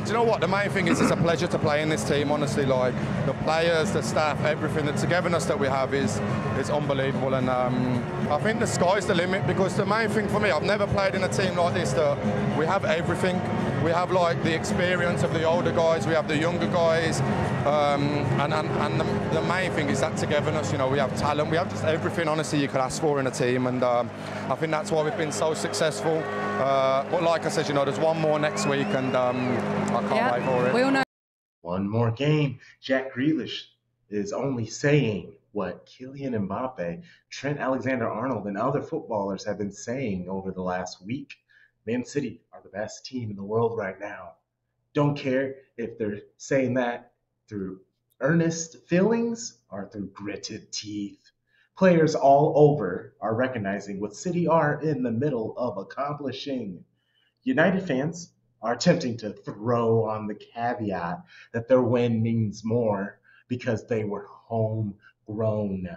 you know what? The main thing is it's a pleasure to play in this team, honestly. Like, the players, the staff, everything, the togetherness that we have is unbelievable. And I think the sky's the limit, because the main thing for me, I've never played in a team like this, that we have everything. We have, like, the experience of the older guys, we have the younger guys, and the main thing is that togetherness. You know, we have talent, we have just everything, honestly, you could ask for in a team, and I think that's why we've been so successful. But like I said, you know, there's one more next week, and I can't wait for it. We all know. One more game. Jack Grealish is only saying what Kylian Mbappe, Trent Alexander-Arnold, and other footballers have been saying over the last week. Man City are the best team in the world right now. Don't care if they're saying that through earnest feelings or through gritted teeth. Players all over are recognizing what City are in the middle of accomplishing. United fans are attempting to throw on the caveat that their win means more because they were homegrown.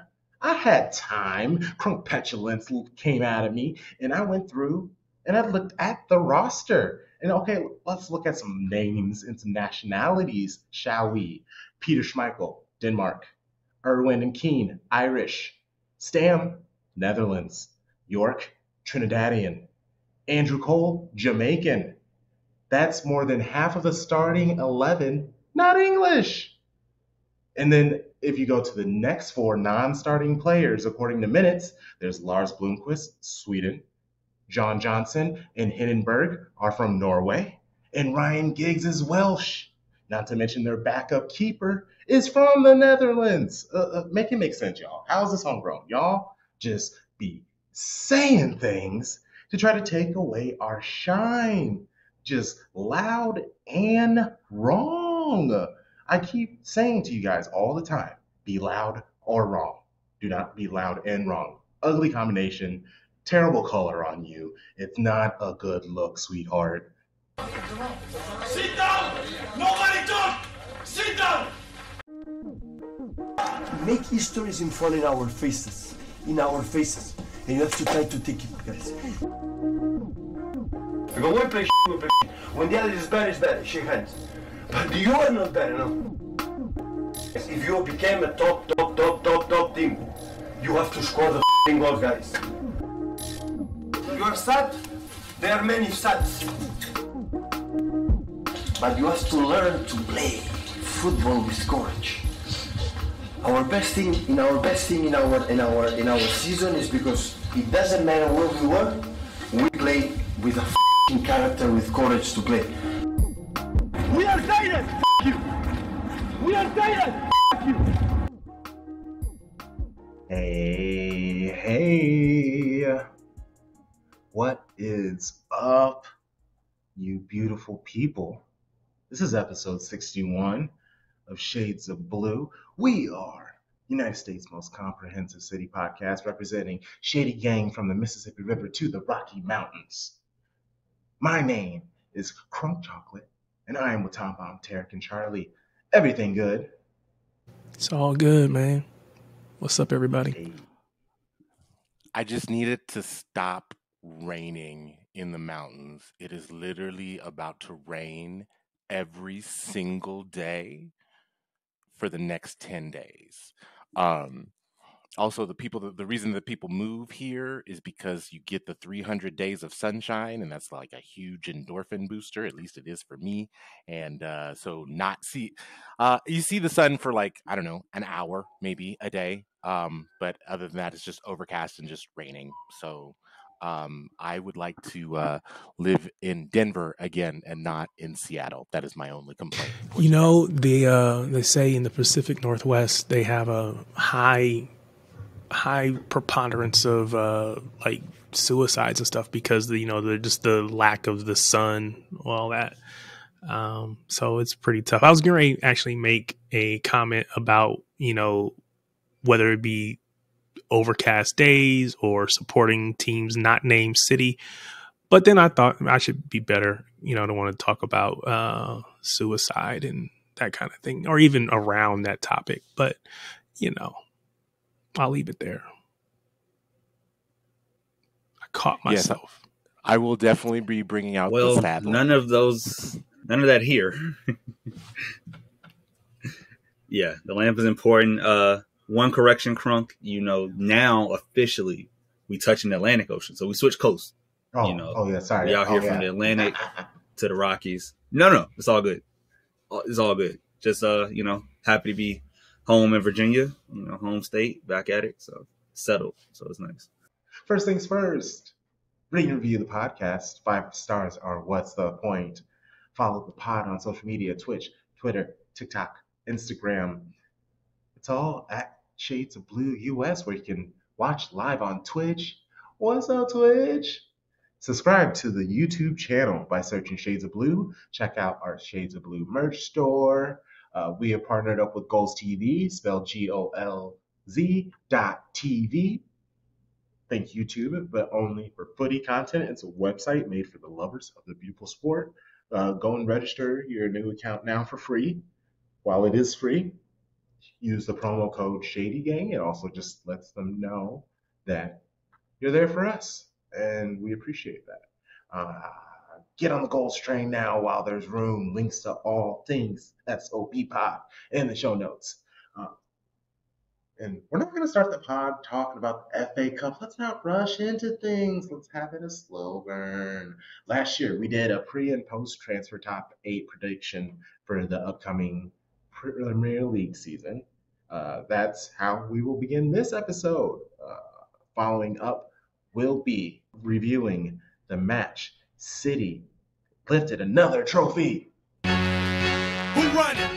I had time. Crunk petulance came out of me, and I went through and I looked at the roster. And okay, let's look at some names and some nationalities, shall we? Peter Schmeichel, Denmark. Erwin and Keane, Irish. Stam, Netherlands. York, Trinidadian. Andrew Cole, Jamaican. That's more than half of the starting 11, not English. And then if you go to the next 4 non-starting players, according to minutes, there's Lars Blomqvist, Sweden. John Johnson and Hindenburg are from Norway, and Ryan Giggs is Welsh. Not to mention their backup keeper is from the Netherlands. Make it make sense, y'all. How is this homegrown? Y'all just be saying things to try to take away our shine. Just loud and wrong. I keep saying to you guys all the time, be loud or wrong. Do not be loud and wrong. Ugly combination. Terrible color on you. It's not a good look, sweetheart. Sit down! Nobody talk! Sit down! Make histories in front of our faces. In our faces. And you have to try to take it, guys. I go, we play we play when the other is bad, shake hands. But you are not bad enough. If you became a top team, you have to score the goals, guys. You are sad, there are many sads. But you have to learn to play football with courage. Our best thing in our season is because it doesn't matter where we were, we play with a character, with courage to play. We are tired, you! We are tired, you! Hey. What is up, you beautiful people? This is episode 61 of Shades of Blue. We are United States' most comprehensive city podcast, representing Shady Gang from the Mississippi River to the Rocky Mountains. My name is Crunk Chocolate, and I am with Tom Bomb, Tarek, and Charlie. Everything good? It's all good, man. What's up, everybody? Hey. I just need it to stop raining in the mountains. It is literally about to rain every single day for the next 10 days. Also, the reason that people move here is because you get the 300 days of sunshine, and that's like a huge endorphin booster. At least it is for me. And so you see the sun for like, I don't know, an hour, maybe a day. But other than that, it's just overcast and just raining. So I would like to live in Denver again and not in Seattle. That is my only complaint. You know, they say in the Pacific Northwest they have a high preponderance of like suicides and stuff because just the lack of the sun, all that. So it's pretty tough. I was going to actually make a comment about whether it be overcast days or supporting teams not named city. But then I thought I should be better, to want to talk about suicide and that kind of thing, or even around that topic. But, I'll leave it there. I caught myself. Yes, I will definitely be bringing out the sad none of those None of that here. Yeah, the lamp is important. One correction, Crunk. Now officially we touch in the Atlantic Ocean, so we switch coasts. Yeah, sorry. We out here from the Atlantic to the Rockies. No, it's all good. It's all good. Just happy to be home in Virginia. Home state, back at it. So settled. So it's nice. First things first. Rate and review the podcast. 5 stars are what's the point. Follow the pod on social media: Twitch, Twitter, TikTok, Instagram. It's all at Shades of Blue US, where you can watch live on Twitch. What's up, Twitch? Subscribe to the YouTube channel by searching Shades of Blue. Check out our Shades of Blue merch store. We have partnered up with Golz TV, spelled GOLZ.TV. Think YouTube, but only for footy content. It's a website made for the lovers of the beautiful sport. Go and register your new account now for free. While it is free, use the promo code ShadyGang. It also just lets them know that you're there for us, and we appreciate that. Get on the Golz train now while there's room. Links to all things SOP Pod in the show notes. And we're not going to start the pod talking about the FA Cup. Let's not rush into things. Let's have it a slow burn. Last year, we did a pre- and post-transfer top 8 prediction for the upcoming Premier League season. That's how we will begin this episode. Following up, we'll be reviewing the match City lifted another trophy. Who run it?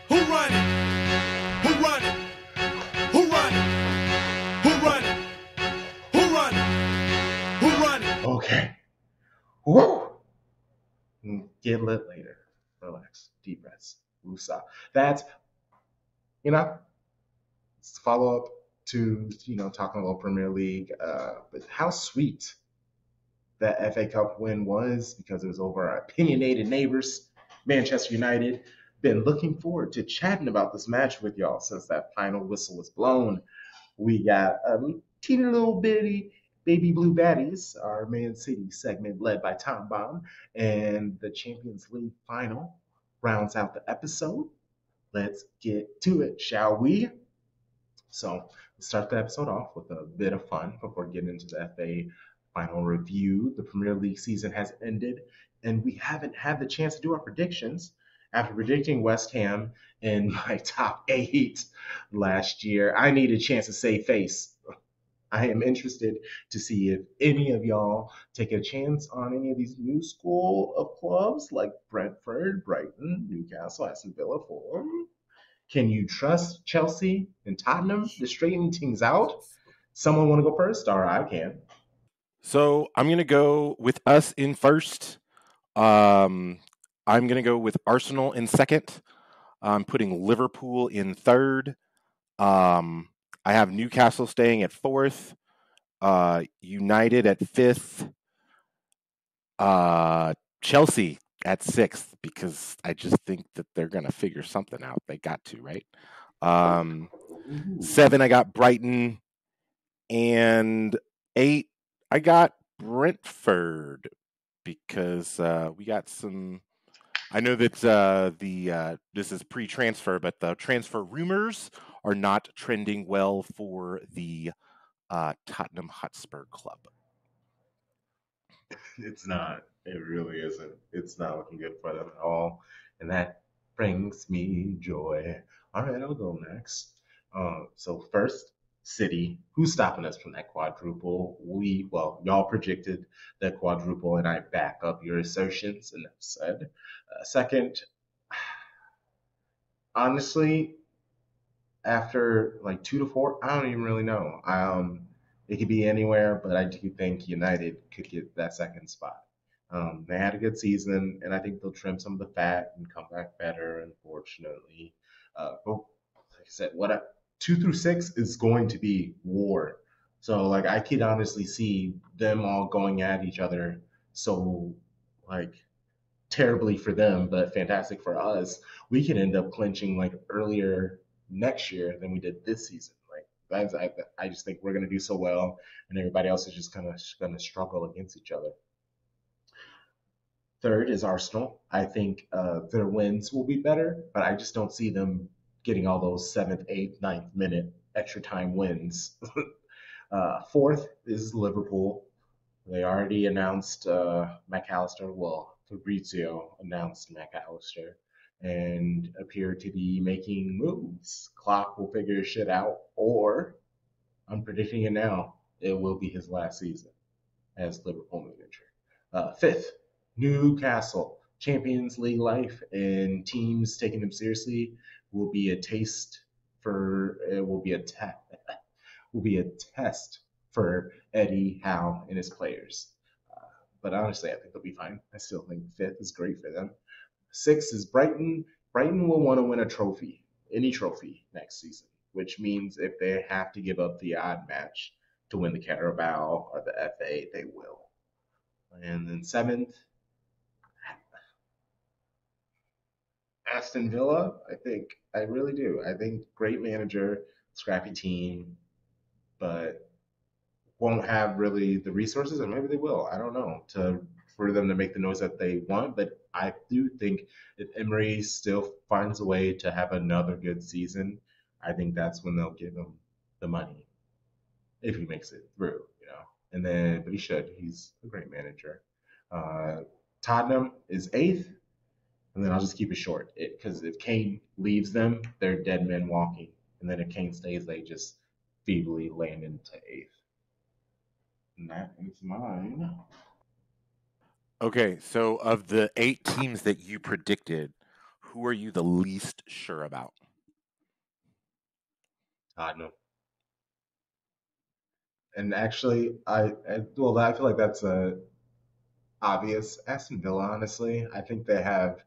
Who run it? Who run it? Who run it? Who run it? Who run it? Who run it? Okay. Whoa. Get lit later. Relax. Deep breaths. Woosah. That's, it's follow up to, talking a little Premier League. But how sweet that FA Cup win was, because it was over our opinionated neighbors, Manchester United. Been looking forward to chatting about this match with y'all since that final whistle was blown. We got a teeny little bitty baby blue baddies, our Man City segment led by Tom Baum, and the Champions League final rounds out the episode. Let's get to it, shall we? So let's start the episode off with a bit of fun before getting into the FA final review. The Premier League season has ended, and we haven't had the chance to do our predictions. After predicting West Ham in my top 8 last year, I need a chance to save face. I am interested to see if any of y'all take a chance on any of these new school of clubs like Brentford, Brighton, Newcastle, Aston Villa, Fulham. Can you trust Chelsea and Tottenham to straighten things out? Someone want to go first? Or I can. So I'm going to go with us in first. I'm going to go with Arsenal in second. I'm putting Liverpool in third. I have Newcastle staying at fourth. United at fifth. Chelsea at sixth, because I just think that they're going to figure something out. They got to, right? 7, I got Brighton. And 8, I got Brentford, because we got some. I know that this is pre-transfer, but the transfer rumors are not trending well for the Tottenham Hotspur club. It's not. It really isn't. It's not looking good for them at all. And that brings me joy. All right, I'll go next. So first, City. Who's stopping us from that quadruple? Y'all predicted that quadruple, and I back up your assertions, enough said. Second, honestly, after like 2 to 4, I don't even really know. It could be anywhere, but I do think United could get that second spot. They had a good season, and I think they'll trim some of the fat and come back better, unfortunately. But like I said, 2 through 6 is going to be war. So, I could honestly see them all going at each other. So, terribly for them, but fantastic for us. We could end up clinching earlier next year than we did this season. I just think we're going to do so well, and everybody else is just going to struggle against each other. Third is Arsenal. I think their wins will be better, but I just don't see them getting all those seventh, eighth, ninth minute extra time wins. Fourth is Liverpool. They already announced McAllister. Well, Fabrizio announced McAllister and appear to be making moves. Klopp will figure shit out, or I'm predicting it now, it will be his last season as Liverpool manager. Fifth, Newcastle. Champions League life and teams taking them seriously will be a taste for. It will be a will be a test for Eddie Howe and his players. But honestly, I think they'll be fine. I still think fifth is great for them. Sixth is Brighton. Brighton will want to win a trophy, any trophy next season, which means if they have to give up the odd match to win the Carabao or the FA, they will. And then seventh, Aston Villa. I really do. I think great manager, scrappy team, but won't have really the resources, or maybe they will. I don't know for them to make the noise that they want. But I do think if Emery still finds a way to have another good season, I think that's when they'll give him the money if he makes it through. And then, but he should. He's a great manager. Tottenham is eighth, and then I'll just keep it short because if Kane leaves them, they're dead men walking, and then if Kane stays, they just feebly land into eighth. And that is mine. Okay, so of the 8 teams that you predicted, who are you the least sure about? Tottenham. And actually, I feel like that's a obvious. Aston Villa, honestly, I think they have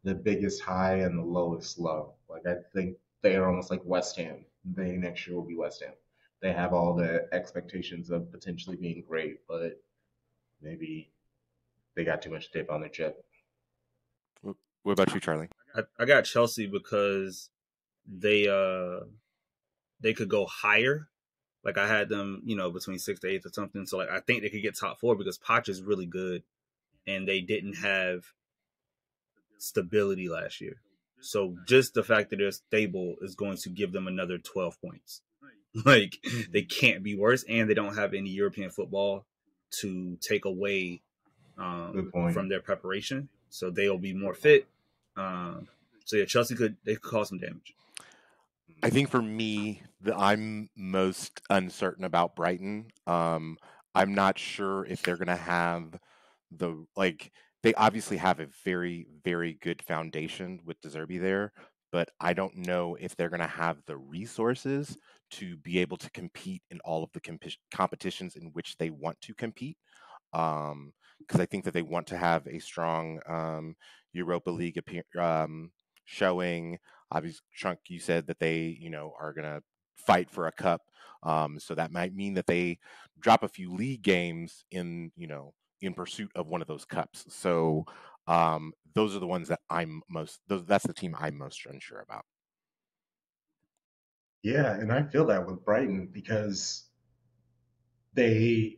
the biggest high and the lowest low. Like I think they are almost like West Ham. They next year will be West Ham. They have all the expectations of potentially being great, but maybe they got too much dip on their chip. What about you, Charlie? I got Chelsea because they could go higher. Like I had them, between 6th to 8th or something. So like I think they could get top 4 because Poch is really good, and they didn't have stability last year. So just the fact that they're stable is going to give them another 12 points. Like they can't be worse, and they don't have any European football to take away from their preparation. So they'll be more fit. So yeah, Chelsea could cause some damage. I think for me, I'm most uncertain about Brighton. I'm not sure if they're going to have they obviously have a very, very good foundation with De Zerbi there, but I don't know if they're going to have the resources to be able to compete in all of the competitions in which they want to compete. Because I think that they want to have a strong Europa League showing. Obviously, Trunk, you said that they, are going to fight for a cup. So that might mean that they drop a few league games in pursuit of one of those cups. So those are the ones that that's the team I'm most unsure about. Yeah, and I feel that with Brighton because they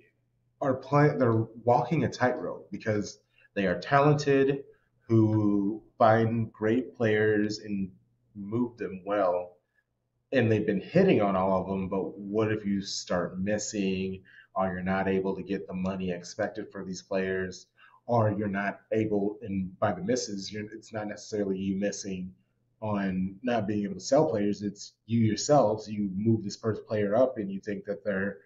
they're walking a tightrope because they are talented who find great players and move them well, and they've been hitting on all of them. But what if you start missing, or you're not able to get the money expected for these players, or you're not able, and by the misses, it's not necessarily you missing on not being able to sell players, it's you yourselves. You move this first player up and you think that they're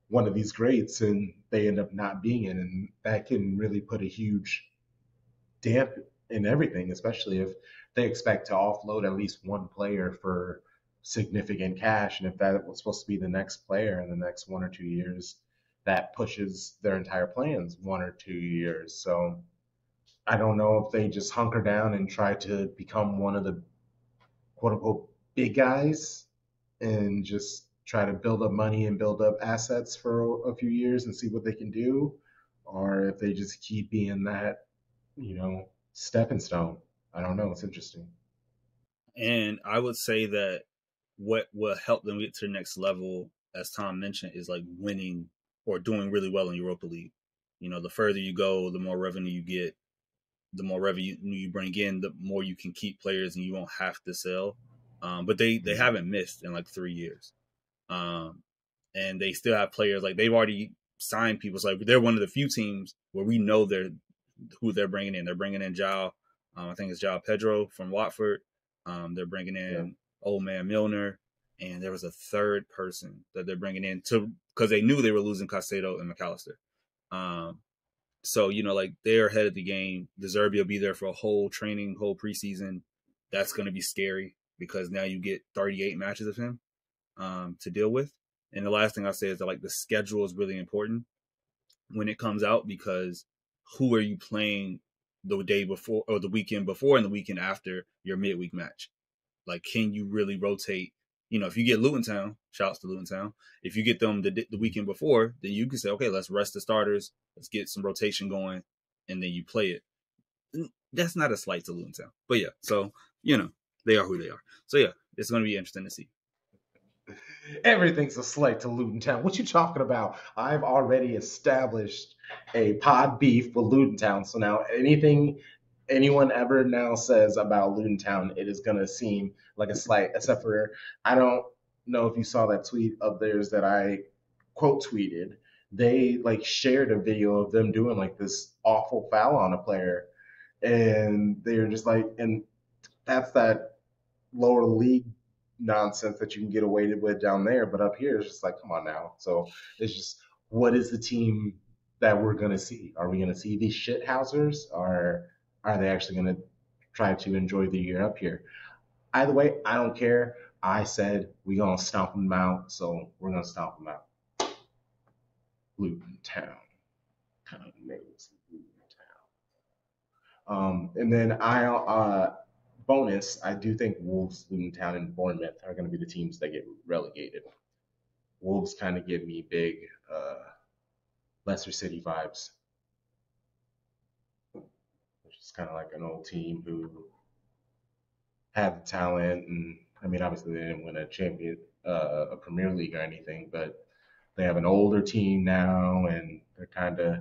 one of these greats, and they end up not being it, and that can really put a huge damp in everything, especially if they expect to offload at least one player for significant cash, and if that was supposed to be the next player in the next 1 or 2 years, that pushes their entire plans 1 or 2 years. So I don't know if they just hunker down and try to become one of the quote unquote big guys and just try to build up money and build up assets for a few years and see what they can do, or if they just keep being that, stepping stone. I don't know. It's interesting. And I would say that what will help them get to the next level, as Tom mentioned, is like winning or doing really well in Europa League. the further you go, the more revenue you get, the more revenue you bring in, the more you can keep players and you won't have to sell. But they haven't missed in like 3 years. And they still have players, like they've already signed people. So like they're one of the few teams where we know who they're bringing in. They're bringing in João. I think it's João Pedro from Watford. They're bringing in old man Milner. And there was a third person that they're bringing in because they knew they were losing Caicedo and McAllister. So, like they're ahead of the game. De Zerbi will be there for a whole preseason. That's going to be scary because now you get 38 matches of him to deal with. And the last thing I'll say is that like the schedule is really important when it comes out, because who are you playing the day before or the weekend before and the weekend after your midweek match? Like, can you really rotate? If you get Luton Town, shouts to Luton Town. If you get them the weekend before, then you can say, okay, let's rest the starters. Let's get some rotation going. And then you play it. That's not a slight to Luton Town. But yeah, so, they are who they are. So yeah, it's going to be interesting to see. Everything's a slight to Luton Town. What you talking about? I've already established a pod beef with Luton Town. So now anything anyone ever now says about Luton Town, it is going to seem like a slight, except for, I don't know if you saw that tweet of theirs that I quote tweeted. They like shared a video of them doing like this awful foul on a player. And they're just like, and that's that lower league nonsense that you can get away with down there. But up here, it's just like, come on now. So it's just, what is the team that we're going to see? Are we going to see these shithousers, or are they actually going to try to enjoy the year up here? Either way, I don't care. I said we're going to stomp them out, so we're going to stomp them out. Luton Town. And then bonus, I do think Wolves, Luton Town, and Bournemouth are going to be the teams that get relegated. Wolves kind of give me big Leicester City vibes. It's kind of like an old team who had the talent, and I mean, obviously they didn't win a Premier League or anything, but they have an older team now, and they're kind of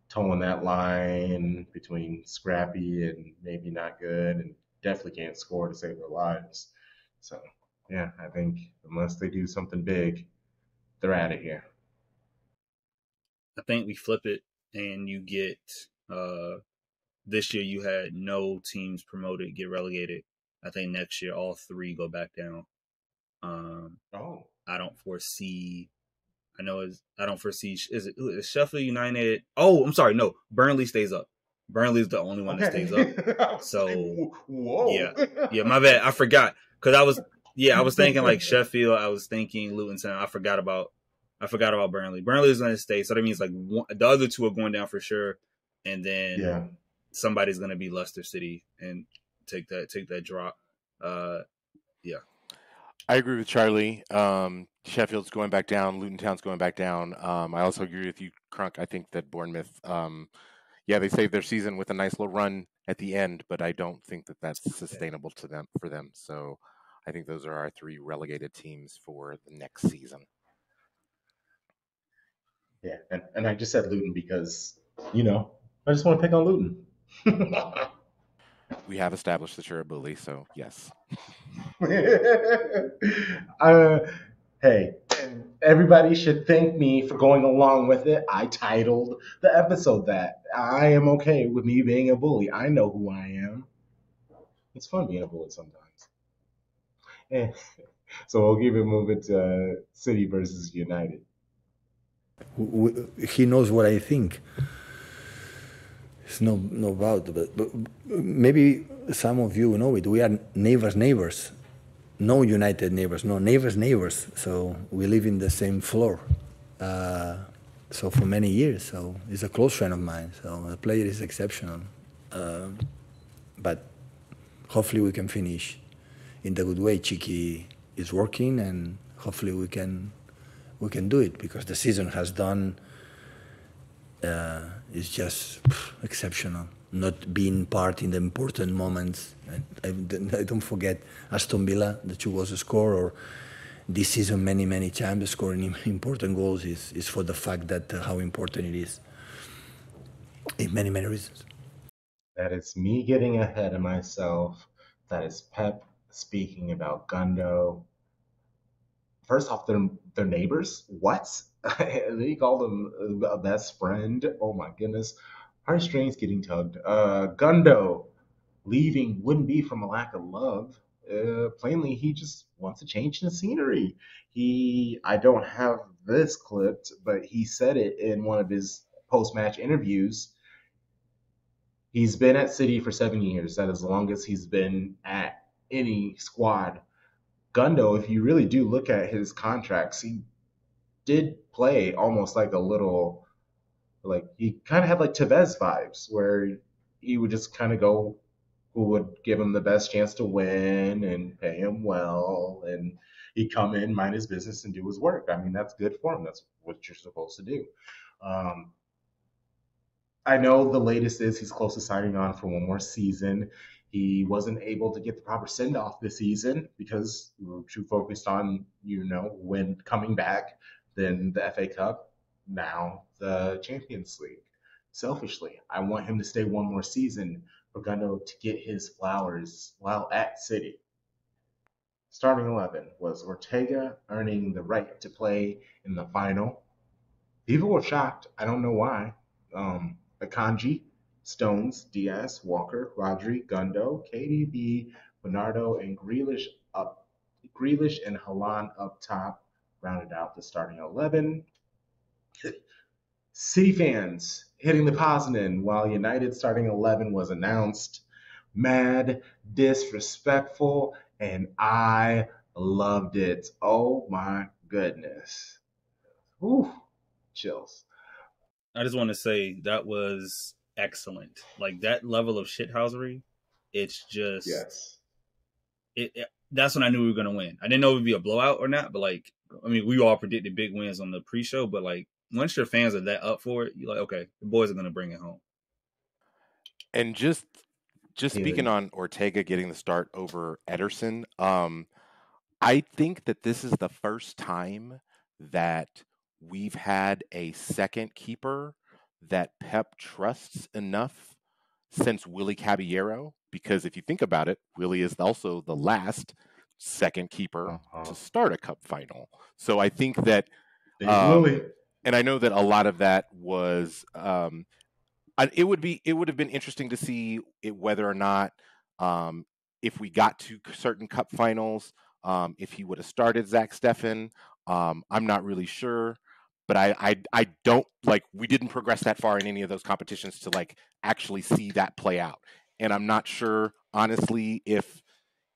towing that line between scrappy and maybe not good, and definitely can't score to save their lives. So yeah, I think unless they do something big, they're out of here. I think we flip it, and you get this year you had no teams promoted get relegated. I think next year all three go back down. I don't foresee. Is it Sheffield United? Oh, I'm sorry. No, Burnley stays up. Burnley's the only one that stays up. So whoa. Yeah. My bad. I forgot because I was thinking like Sheffield. I was thinking Luton Town. I forgot about Burnley. Burnley is going to stay, so that means like the other two are going down for sure, and then somebody's going to be Leicester City and take that drop. Yeah. I agree with Charlie. Sheffield's going back down. Luton Town's going back down. I also agree with you, Crunk. I think that Bournemouth, they saved their season with a nice little run at the end, but I don't think that that's sustainable for them. So I think those are our three relegated teams for the next season. Yeah, and I just said Luton because, I just want to pick on Luton. We have established that you're a bully, so yes. Hey, everybody should thank me for going along with it. I titled the episode that. I am okay with me being a bully. I know who I am. It's fun being a bully sometimes. So we'll keep it moving to City versus United. He knows what I think. It's no doubt, but maybe some of you know it. We are neighbors. No United neighbors, no neighbors. So we live in the same floor. So for many years. So he's a close friend of mine. So the player is exceptional. But hopefully we can finish in the good way. Chiki is working, and hopefully we can do it, because the season has done. Is just exceptional. Not being part in the important moments. I don't forget Aston Villa, the 2 goals score, or this season many times scoring important goals is for the fact that how important it is. in many, many reasons. That is me getting ahead of myself. That is Pep speaking about Gundo. First off, they're neighbors. What? They call them a best friend. Oh my goodness. Heartstrings getting tugged. Gundo leaving wouldn't be from a lack of love. Plainly, he just wants to change the scenery. I don't have this clipped, but he said it in one of his post-match interviews. He's been at City for 7 years. That is the longest he's been at any squad. Gundo, if you really do look at his contracts, he did play almost like a little, like he kind of had like Tevez vibes, where he would just kind of go who would give him the best chance to win and pay him well, and he'd come in, mind his business, and do his work. I mean, that's good for him. That's what you're supposed to do. I know the latest is he's close to signing on for one more season. He wasn't able to get the proper send off this season because we were too focused on, when coming back, then the FA Cup, now the Champions League. Selfishly, I want him to stay one more season for Gundo to get his flowers while at City. Starting 11 was Ortega earning the right to play in the final. People were shocked. I don't know why. Akanji, Stones, Diaz, Walker, Rodri, Gundo, KDB, Bernardo, and Grealish and Milan up top rounded out the starting 11. City fans hitting the Poznan while United starting 11 was announced. Mad, disrespectful, and I loved it. Oh my goodness. Ooh, chills. I just want to say that was excellent. Like that level of shithousery, it's just yes. That's when I knew we were gonna win. I didn't know it would be a blowout or not, but like, I mean, we all predicted big wins on the pre-show, but like once your fans are that up for it, you're like, okay, the boys are gonna bring it home. And just speaking on Ortega getting the start over Ederson, I think that this is the first time that we've had a second keeper that Pep trusts enough since Willie Caballero, because if you think about it, Willie is also the last second keeper to start a cup final. So I think that, and I know that a lot of that was, it would have been interesting to see whether or not, if we got to certain cup finals, if he would have started Zach Steffen. I'm not really sure. But I don't, like, we didn't progress that far in any of those competitions to like actually see that play out. And I'm not sure, honestly,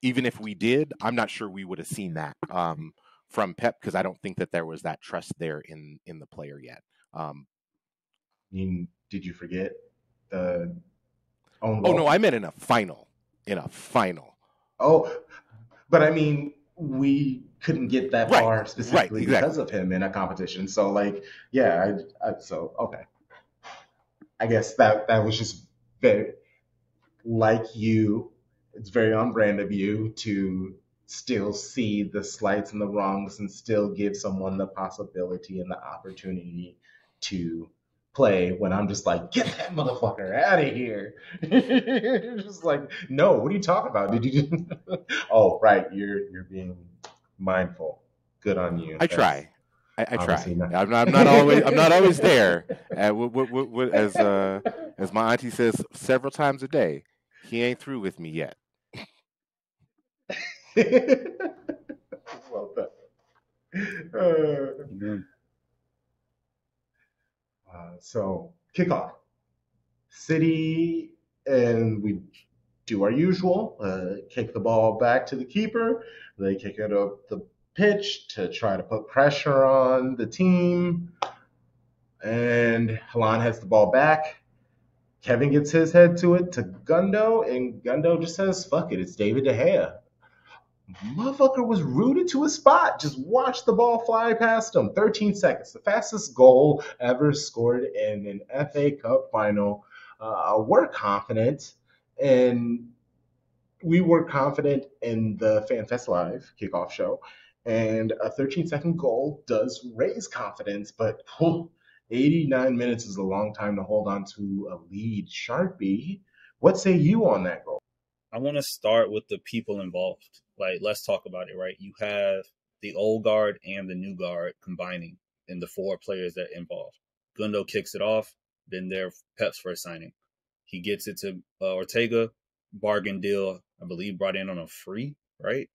even if we did, I'm not sure we would have seen that from Pep, because I don't think that there was that trust there in the player yet. I mean, did you forget the own goal? Oh no, I meant in a final. Oh, but I mean, we couldn't get that far specifically because of him in a competition. So like, yeah, okay. I guess that was just very like you. It's very on brand of you to still see the slights and the wrongs and still give someone the possibility and the opportunity to play when I'm just like, get that motherfucker out of here. Just like, no, what are you talking about? Did you just... Oh, right, you're being mindful. Good on you. I try. I'm not always there. As my auntie says several times a day, he ain't through with me yet. Well done. So kickoff. City, and we do our usual, kick the ball back to the keeper. They kick it up the pitch to try to put pressure on the team. And Milan has the ball back. Kevin gets his head to it to Gundo, and Gundo just says, fuck it, it's David De Gea. Motherfucker was rooted to a spot. Just watch the ball fly past him. 13 seconds. The fastest goal ever scored in an FA Cup final. We're confident, and we were confident in the FanFestLive kickoff show. And a 13-second goal does raise confidence, but 89 minutes is a long time to hold on to a lead. Sharpie, what say you on that goal? I want to start with the people involved. Like, let's talk about it, right? You have the old guard and the new guard combining in the 4 players that involved. Gundo kicks it off, then their Pep's first signing. He gets it to Ortega, bargain deal, I believe, brought in on a free, right?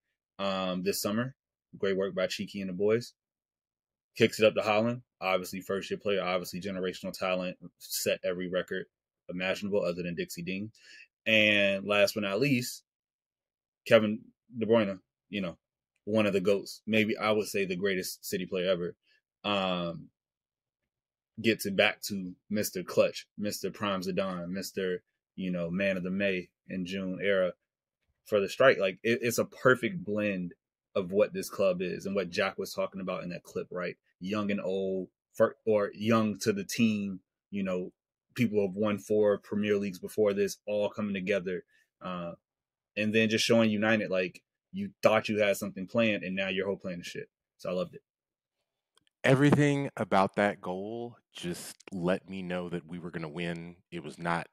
This summer. Great work by Cheeky and the boys. Kicks it up to Holland, obviously first year player, obviously generational talent, set every record imaginable other than Dixie Dean. And last but not least, Kevin De Bruyne, one of the GOATs, maybe I would say the greatest City player ever, gets it back to Mr. Clutch, Mr. Prime Zidane, Mr. Man of the May and June era for the strike. Like, it's a perfect blend of what this club is and what Jack was talking about in that clip, right? Young and old, or young to the team, people who have won 4 Premier Leagues before this, all coming together. And then just showing United, like, you thought you had something planned, and now your whole plan is shit. So I loved it. Everything about that goal just let me know that we were going to win. It was not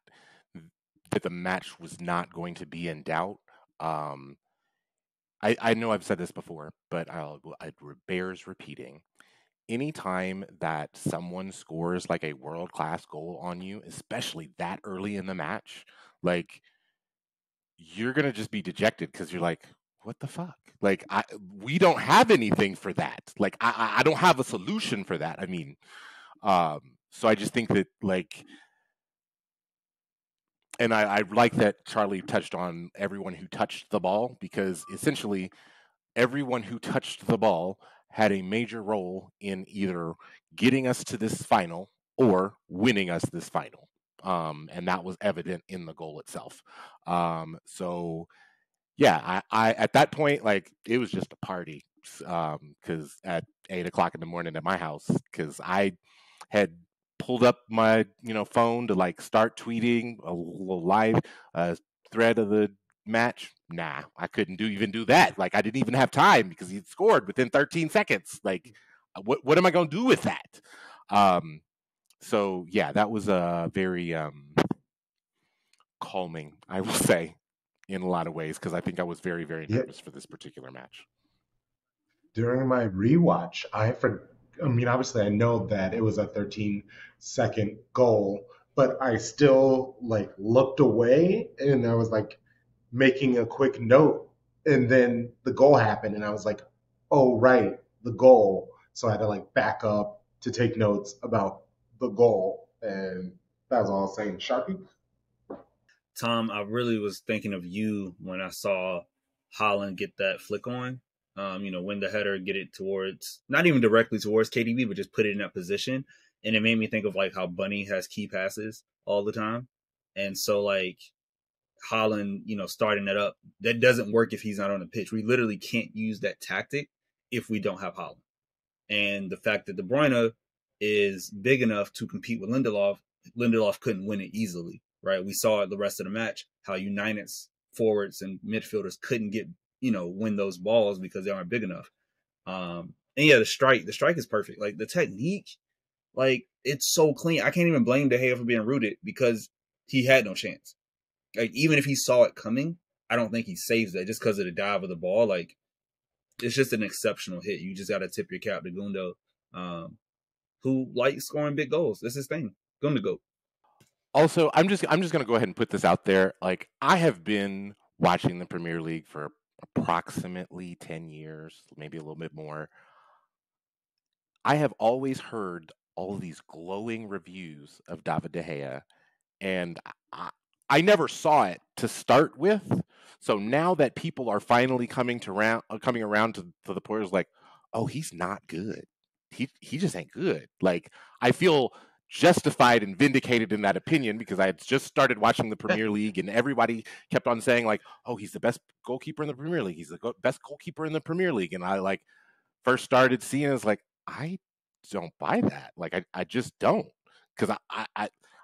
that the match was not going to be in doubt. I know I've said this before, but it bears repeating. Anytime that someone scores like a world-class goal on you, especially that early in the match, like, you're going to just be dejected because you're like, what the fuck? Like, we don't have anything for that. Like, I don't have a solution for that. I mean, so I just think that, like, and I like that Charlie touched on everyone who touched the ball, because essentially everyone who touched the ball had a major role in either getting us to this final or winning us this final. And that was evident in the goal itself. So yeah, I at that point, like, it was just a party, because at 8:00 in the morning at my house, because I had pulled up my phone to, like, start tweeting a little live thread of the match. Nah, I couldn't even do that. Like, I didn't even have time because he'd scored within 13 seconds. Like, what am I going to do with that? So yeah, that was a very calming, I will say, in a lot of ways, because I think I was very, very nervous for this particular match. During my rewatch, obviously I know that it was a 13-second goal, but I still, like, looked away, and I was like making a quick note, and then the goal happened, and I was like, oh right, the goal. So I had to, like, back up to take notes about the goal, and that was all I was saying. Sharpie? Tom, I really was thinking of you when I saw Holland get that flick on. When the header, get it towards, not even directly towards KDB, but just put it in that position. And it made me think of, like, how Bunny has key passes all the time. And so, like, Holland, starting that up, that doesn't work if he's not on the pitch. We literally can't use that tactic if we don't have Holland. And the fact that De Bruyne is big enough to compete with Lindelof couldn't win it easily, right? We saw the rest of the match how United's forwards and midfielders couldn't win those balls because they aren't big enough. And yeah, the strike is perfect. Like, the technique, like, it's so clean. I can't even blame De Gea for being rooted because he had no chance. Like, even if he saw it coming, I don't think he saves that just because of the dive of the ball. Like, it's just an exceptional hit. You just got to tip your cap to Gundo, who likes scoring big goals. That's his thing. Gundo goat. Also, I'm just going to go ahead and put this out there. Like, I have been watching the Premier League for approximately 10 years, maybe a little bit more. I have always heard all of these glowing reviews of David De Gea, and I never saw it to start with. So now that people are finally coming around to the point, like, oh, he's not good. He just ain't good. Like, I feel justified and vindicated in that opinion because I had just started watching the Premier League, and everybody kept on saying, like, oh, he's the best goalkeeper in the Premier League. He's the best goalkeeper in the Premier League. And I, like, first started seeing it, like, I don't buy that. Like, I just don't, because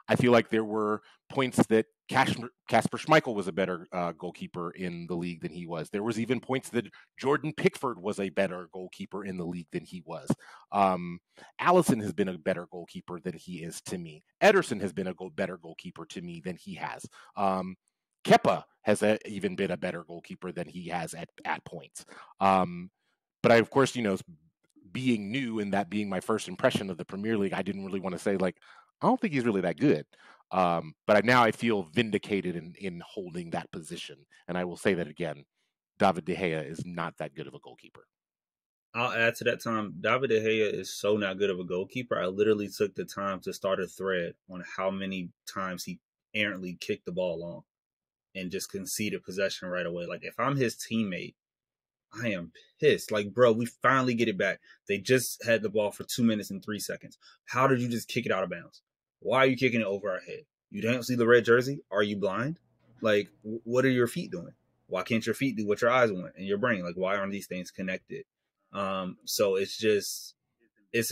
I feel like there were points that Kasper Schmeichel was a better goalkeeper in the league than he was. There was even points that Jordan Pickford was a better goalkeeper in the league than he was. Allison has been a better goalkeeper than he is to me. Ederson has been a better goalkeeper to me than he has. Kepa has even been a better goalkeeper than he has at points. But I, of course, being new and that being my first impression of the Premier League, I didn't really want to say, like, I don't think he's really that good. But now I feel vindicated in holding that position. And I will say that again, David De Gea is not that good of a goalkeeper. I'll add to that, Tom. David De Gea is so not good of a goalkeeper. I literally took the time to start a thread on how many times he errantly kicked the ball long and just conceded possession right away. Like, if I'm his teammate, I am pissed. Like, bro, we finally get it back. They just had the ball for 2 minutes and 3 seconds. How did you just kick it out of bounds? Why are you kicking it over our head? You don't see the red jersey? Are you blind? Like, what are your feet doing? Why can't your feet do what your eyes want and your brain? Like, why aren't these things connected? So it's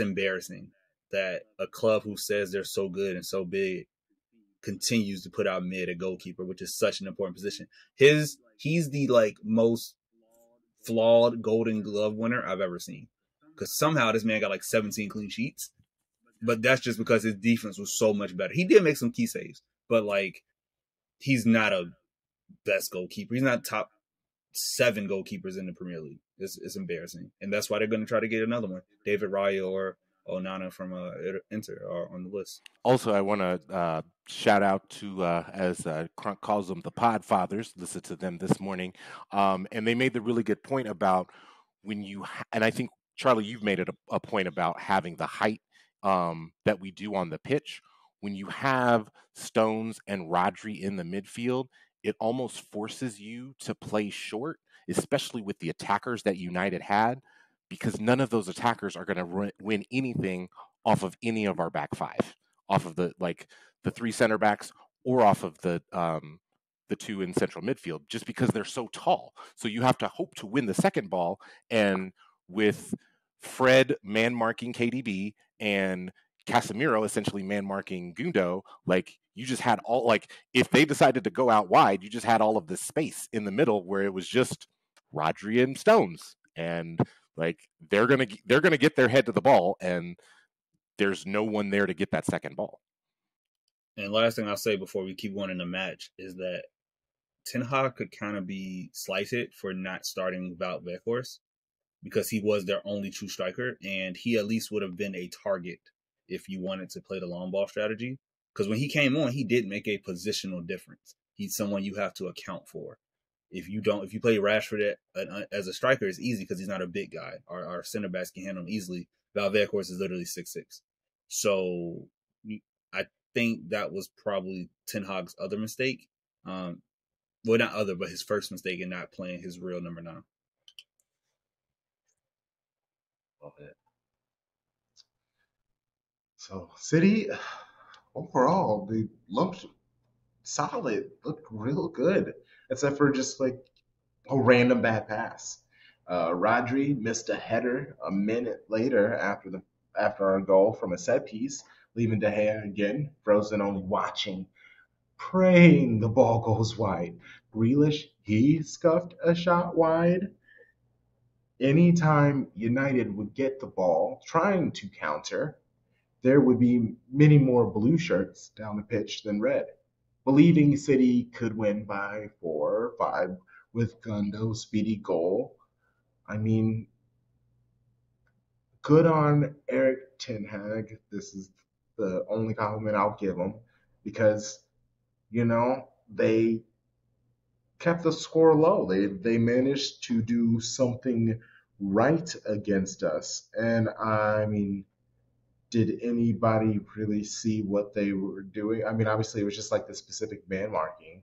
embarrassing that a club who says they're so good and so big continues to put out mid at goalkeeper, which is such an important position. He's the like most flawed Golden Glove winner I've ever seen, because somehow this man got like 17 clean sheets, but that's just because his defense was so much better. He did make some key saves, but like, he's not a best goalkeeper. He's not top 7 goalkeepers in the Premier League. It's embarrassing, and that's why they're going to try to get another one, David Raya or Onana from Inter are on the list. Also, I want to shout out to, as Crunk calls them, the Pod Fathers. Listen to them this morning, and they made the really good point about when you and I think, Charlie, you've made it a point about having the height that we do on the pitch. When you have Stones and Rodri in the midfield, it almost forces you to play short, especially with the attackers that United had, because none of those attackers are going to win anything off of any of our back five, off of the 3 center backs or off of the 2 in central midfield, just because they're so tall. So you have to hope to win the second ball, and with Fred man-marking KDB and Casemiro essentially man-marking Gundo, like, you just had all, like, if they decided to go out wide, you just had all of this space in the middle where it was just Rodri and Stones, and like, they're gonna get their head to the ball, and there's no one there to get that second ball. And last thing I'll say before we keep going in the match is that Ten Hag could kind of be slighted for not starting Wout Weghorst, because he was their only true striker, and he at least would have been a target if you wanted to play the long ball strategy. Because when he came on, he did make a positional difference. He's someone you have to account for. If you play Rashford as a striker, it's easy because he's not a big guy. Our center backs can handle him easily. Wout Weghorst is literally 6'6". So I think that was probably Ten Hag's other mistake. Well, not other, but his first mistake in not playing his real number 9. Love it. So City, overall, they looked solid, looked real good, except for just like a random bad pass. Rodri missed a header a minute later after our goal from a set piece, leaving De Gea again frozen, only watching, praying the ball goes wide. Grealish, he scuffed a shot wide. Anytime United would get the ball trying to counter, there would be many more blue shirts down the pitch than red, believing City could win by 4 or 5 with Gundo's speedy goal. I mean, good on Erik Ten Hag. This is the only compliment I'll give him, because, they kept the score low. They managed to do something right against us. And I mean, did anybody really see what they were doing? I mean, obviously it was just like the specific man marking,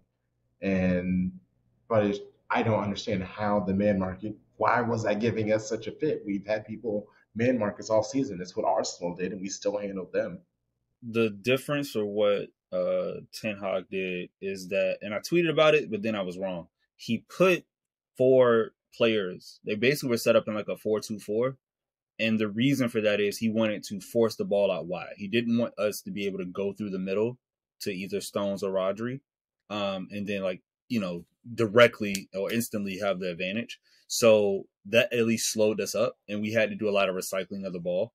but I don't understand how the man marking. Why was that giving us such a fit? We've had people man mark us all season. It's what Arsenal did, and we still handled them. The difference for what Ten Hag did is that, and I tweeted about it, but then I was wrong. He put 4 players. They basically were set up in like a 4-2-4. And the reason for that is he wanted to force the ball out wide. He didn't want us to be able to go through the middle to either Stones or Rodri, and then like directly or instantly have the advantage. So that at least slowed us up, and we had to do a lot of recycling of the ball.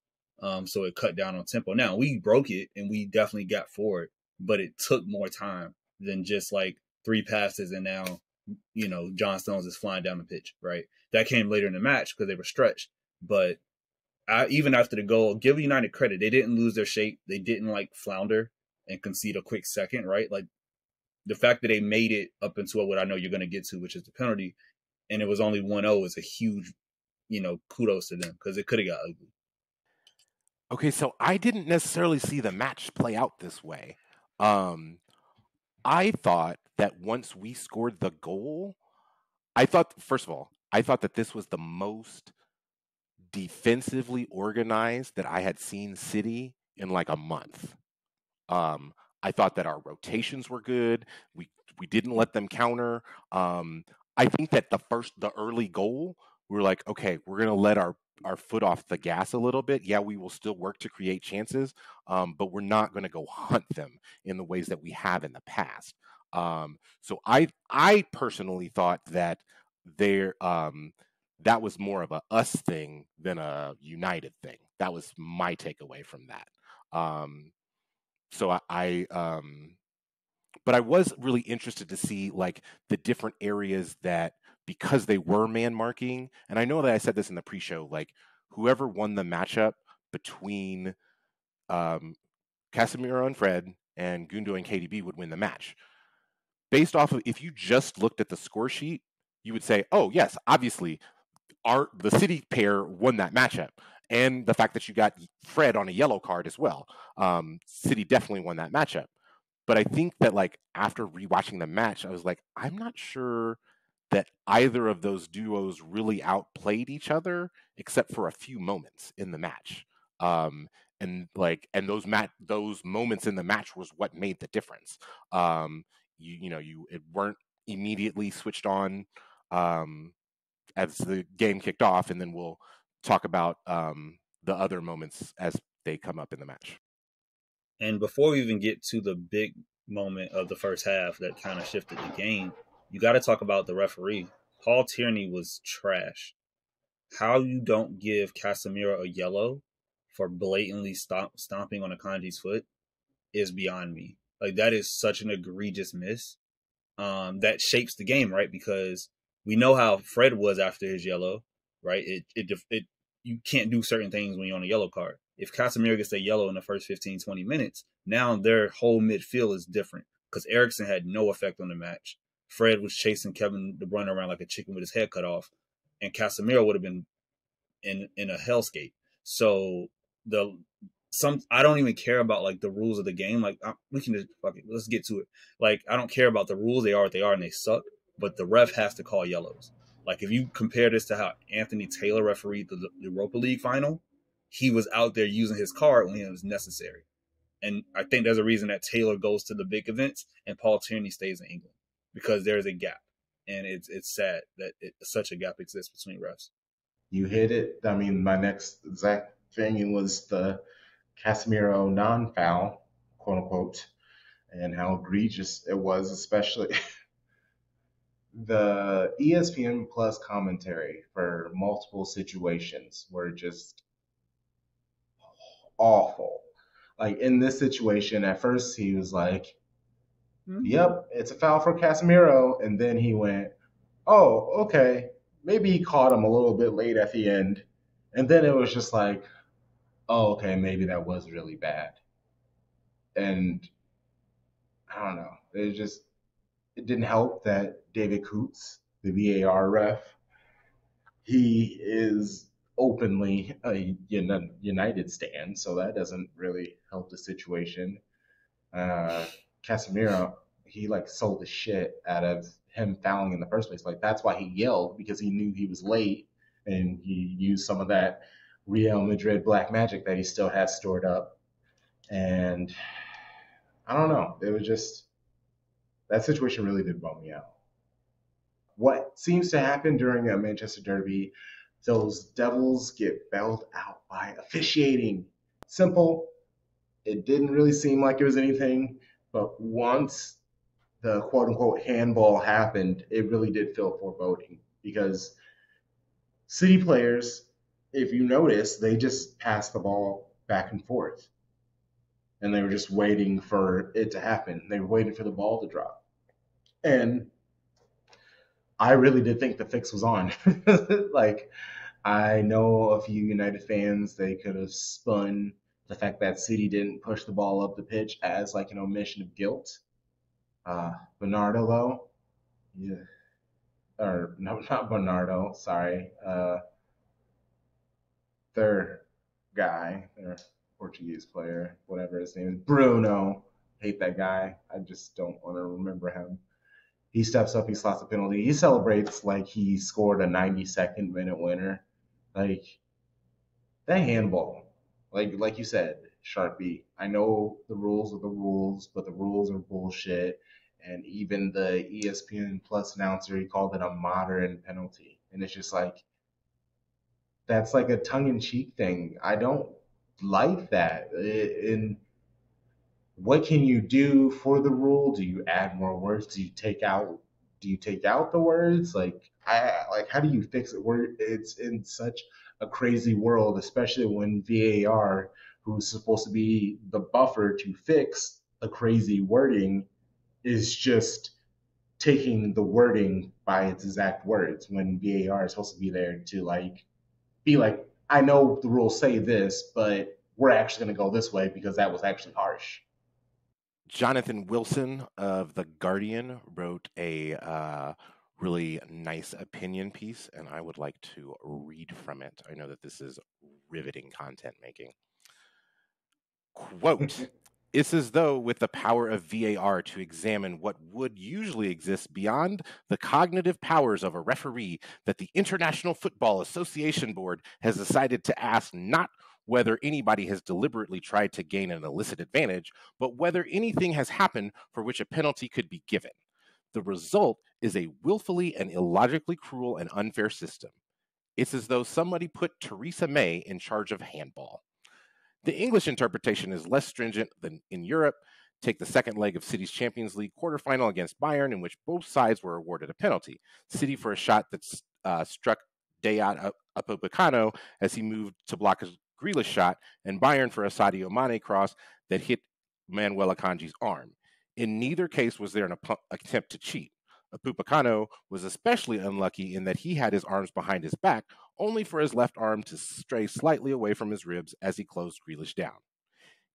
So it cut down on tempo. Now we broke it, and we definitely got forward, but it took more time than just like 3 passes, and now John Stones is flying down the pitch, right? That came later in the match because they were stretched. But even after the goal, give United credit. They didn't lose their shape. They didn't like flounder and concede a quick second, right? Like the fact that they made it up into what I know you're going to get to, which is the penalty, and it was only 1-0 is a huge, kudos to them because it could have got ugly. Okay, so I didn't necessarily see the match play out this way. I thought that once we scored the goal, first of all, I thought that this was the most defensively organized that I had seen City in like a month. I thought that our rotations were good. We didn't let them counter. I think that the early goal, we were like, okay, we're gonna let our foot off the gas a little bit. Yeah, we will still work to create chances, but we're not going to go hunt them in the ways that we have in the past. So I personally thought that that was more of a us thing than a United thing. That was my takeaway from that. But I was really interested to see like the different areas that, because they were man marking, and I know that I said this in the pre-show, like whoever won the matchup between Casemiro and Fred and Gundo and KDB would win the match. Based off of, if you just looked at the score sheet, you would say, oh yes, obviously the City pair won that matchup. And the fact that you got Fred on a yellow card as well. City definitely won that matchup. But I think that like after rewatching the match, I was like, I'm not sure that either of those duos really outplayed each other, except for a few moments in the match. And those moments in the match was what made the difference. It weren't immediately switched on as the game kicked off, and then we'll talk about the other moments as they come up in the match. And before we even get to the big moment of the first half that kind of shifted the game, you got to talk about the referee. Paul Tierney was trash. How you don't give Casemiro a yellow for blatantly stomping on Akanji's foot is beyond me. Like, that is such an egregious miss. That shapes the game, right? Because we know how Fred was after his yellow, right? You can't do certain things when you're on a yellow card. If Casemiro gets a yellow in the first 15, 20 minutes, now their whole midfield is different because Eriksen had no effect on the match. Fred was chasing Kevin De Bruyne around like a chicken with his head cut off, and Casemiro would have been in a hellscape. So I don't even care about like the rules of the game. Like we can just let's get to it. Like I don't care about the rules. They are what they are, and they suck. But the ref has to call yellows. Like if you compare this to how Anthony Taylor refereed the Europa League final, he was out there using his card when it was necessary. And I think there's a reason that Taylor goes to the big events and Paul Tierney stays in England, because there's a gap. And it's sad that such a gap exists between refs. You hit it. I mean, my next exact thing was the Casemiro non-foul, quote unquote, and how egregious it was, especially the ESPN Plus commentary for multiple situations were just awful. Like in this situation, at first he was like, yep, it's a foul for Casemiro. And then he went, oh, okay. Maybe he caught him a little bit late at the end. And then it was just like, oh, okay, maybe that was really bad. And I don't know. It didn't help that David Coots, the VAR ref, he is openly a United stan, so that doesn't really help the situation. Casemiro, he like sold the shit out of him fouling in the first place. Like that's why he yelled, because he knew he was late, and he used some of that Real Madrid black magic that he still has stored up. And I don't know. It was just, that situation really did bum me out. What seems to happen during a Manchester derby, those devils get bailed out by officiating. Simple. It didn't really seem like it was anything But once the quote-unquote handball happened, it really did feel foreboding because City players, if you notice, they just passed the ball back and forth. And they were just waiting for it to happen. They were waiting for the ball to drop. And I really did think the fix was on. Like, I know a few United fans, they could have spun the fact that City didn't push the ball up the pitch as like an omission of guilt. Bernardo, though, yeah, or no, not Bernardo, sorry, their guy, their Portuguese player, whatever his name is, Bruno. Hate that guy. I just don't want to remember him. He steps up, he slots a penalty. He celebrates like he scored a 92nd minute winner. Like, that handball, like you said, Sharpie, I know the rules are the rules, but the rules are bullshit. And even the ESPN Plus announcer, he called it a modern penalty. And it's just like, that's like a tongue-in-cheek thing. I don't like that. And what can you do for the rule? Do you add more words? Do you take out the words? Like, how do you fix it? It's in such a crazy world, especially when VAR, who's supposed to be the buffer to fix a crazy wording, is just taking the wording by its exact words when VAR is supposed to be there to be like, I know the rules say this, but we're actually going to go this way because that was actually harsh. Jonathan Wilson of The Guardian wrote a really nice opinion piece, and I would like to read from it. I know that this is riveting content making. Quote, "It's as though with the power of VAR to examine what would usually exist beyond the cognitive powers of a referee that the International Football Association Board has decided to ask not whether anybody has deliberately tried to gain an illicit advantage, but whether anything has happened for which a penalty could be given. The result is a willfully and illogically cruel and unfair system. It's as though somebody put Theresa May in charge of handball. The English interpretation is less stringent than in Europe. Take the second leg of City's Champions League quarterfinal against Bayern, in which both sides were awarded a penalty. City for a shot that struck Dayot Upamecano as he moved to block a Grealish shot, and Bayern for a Sadio Mane cross that hit Manuel Akanji's arm. In neither case was there an attempt to cheat. Upamecano was especially unlucky in that he had his arms behind his back, only for his left arm to stray slightly away from his ribs as he closed Grealish down.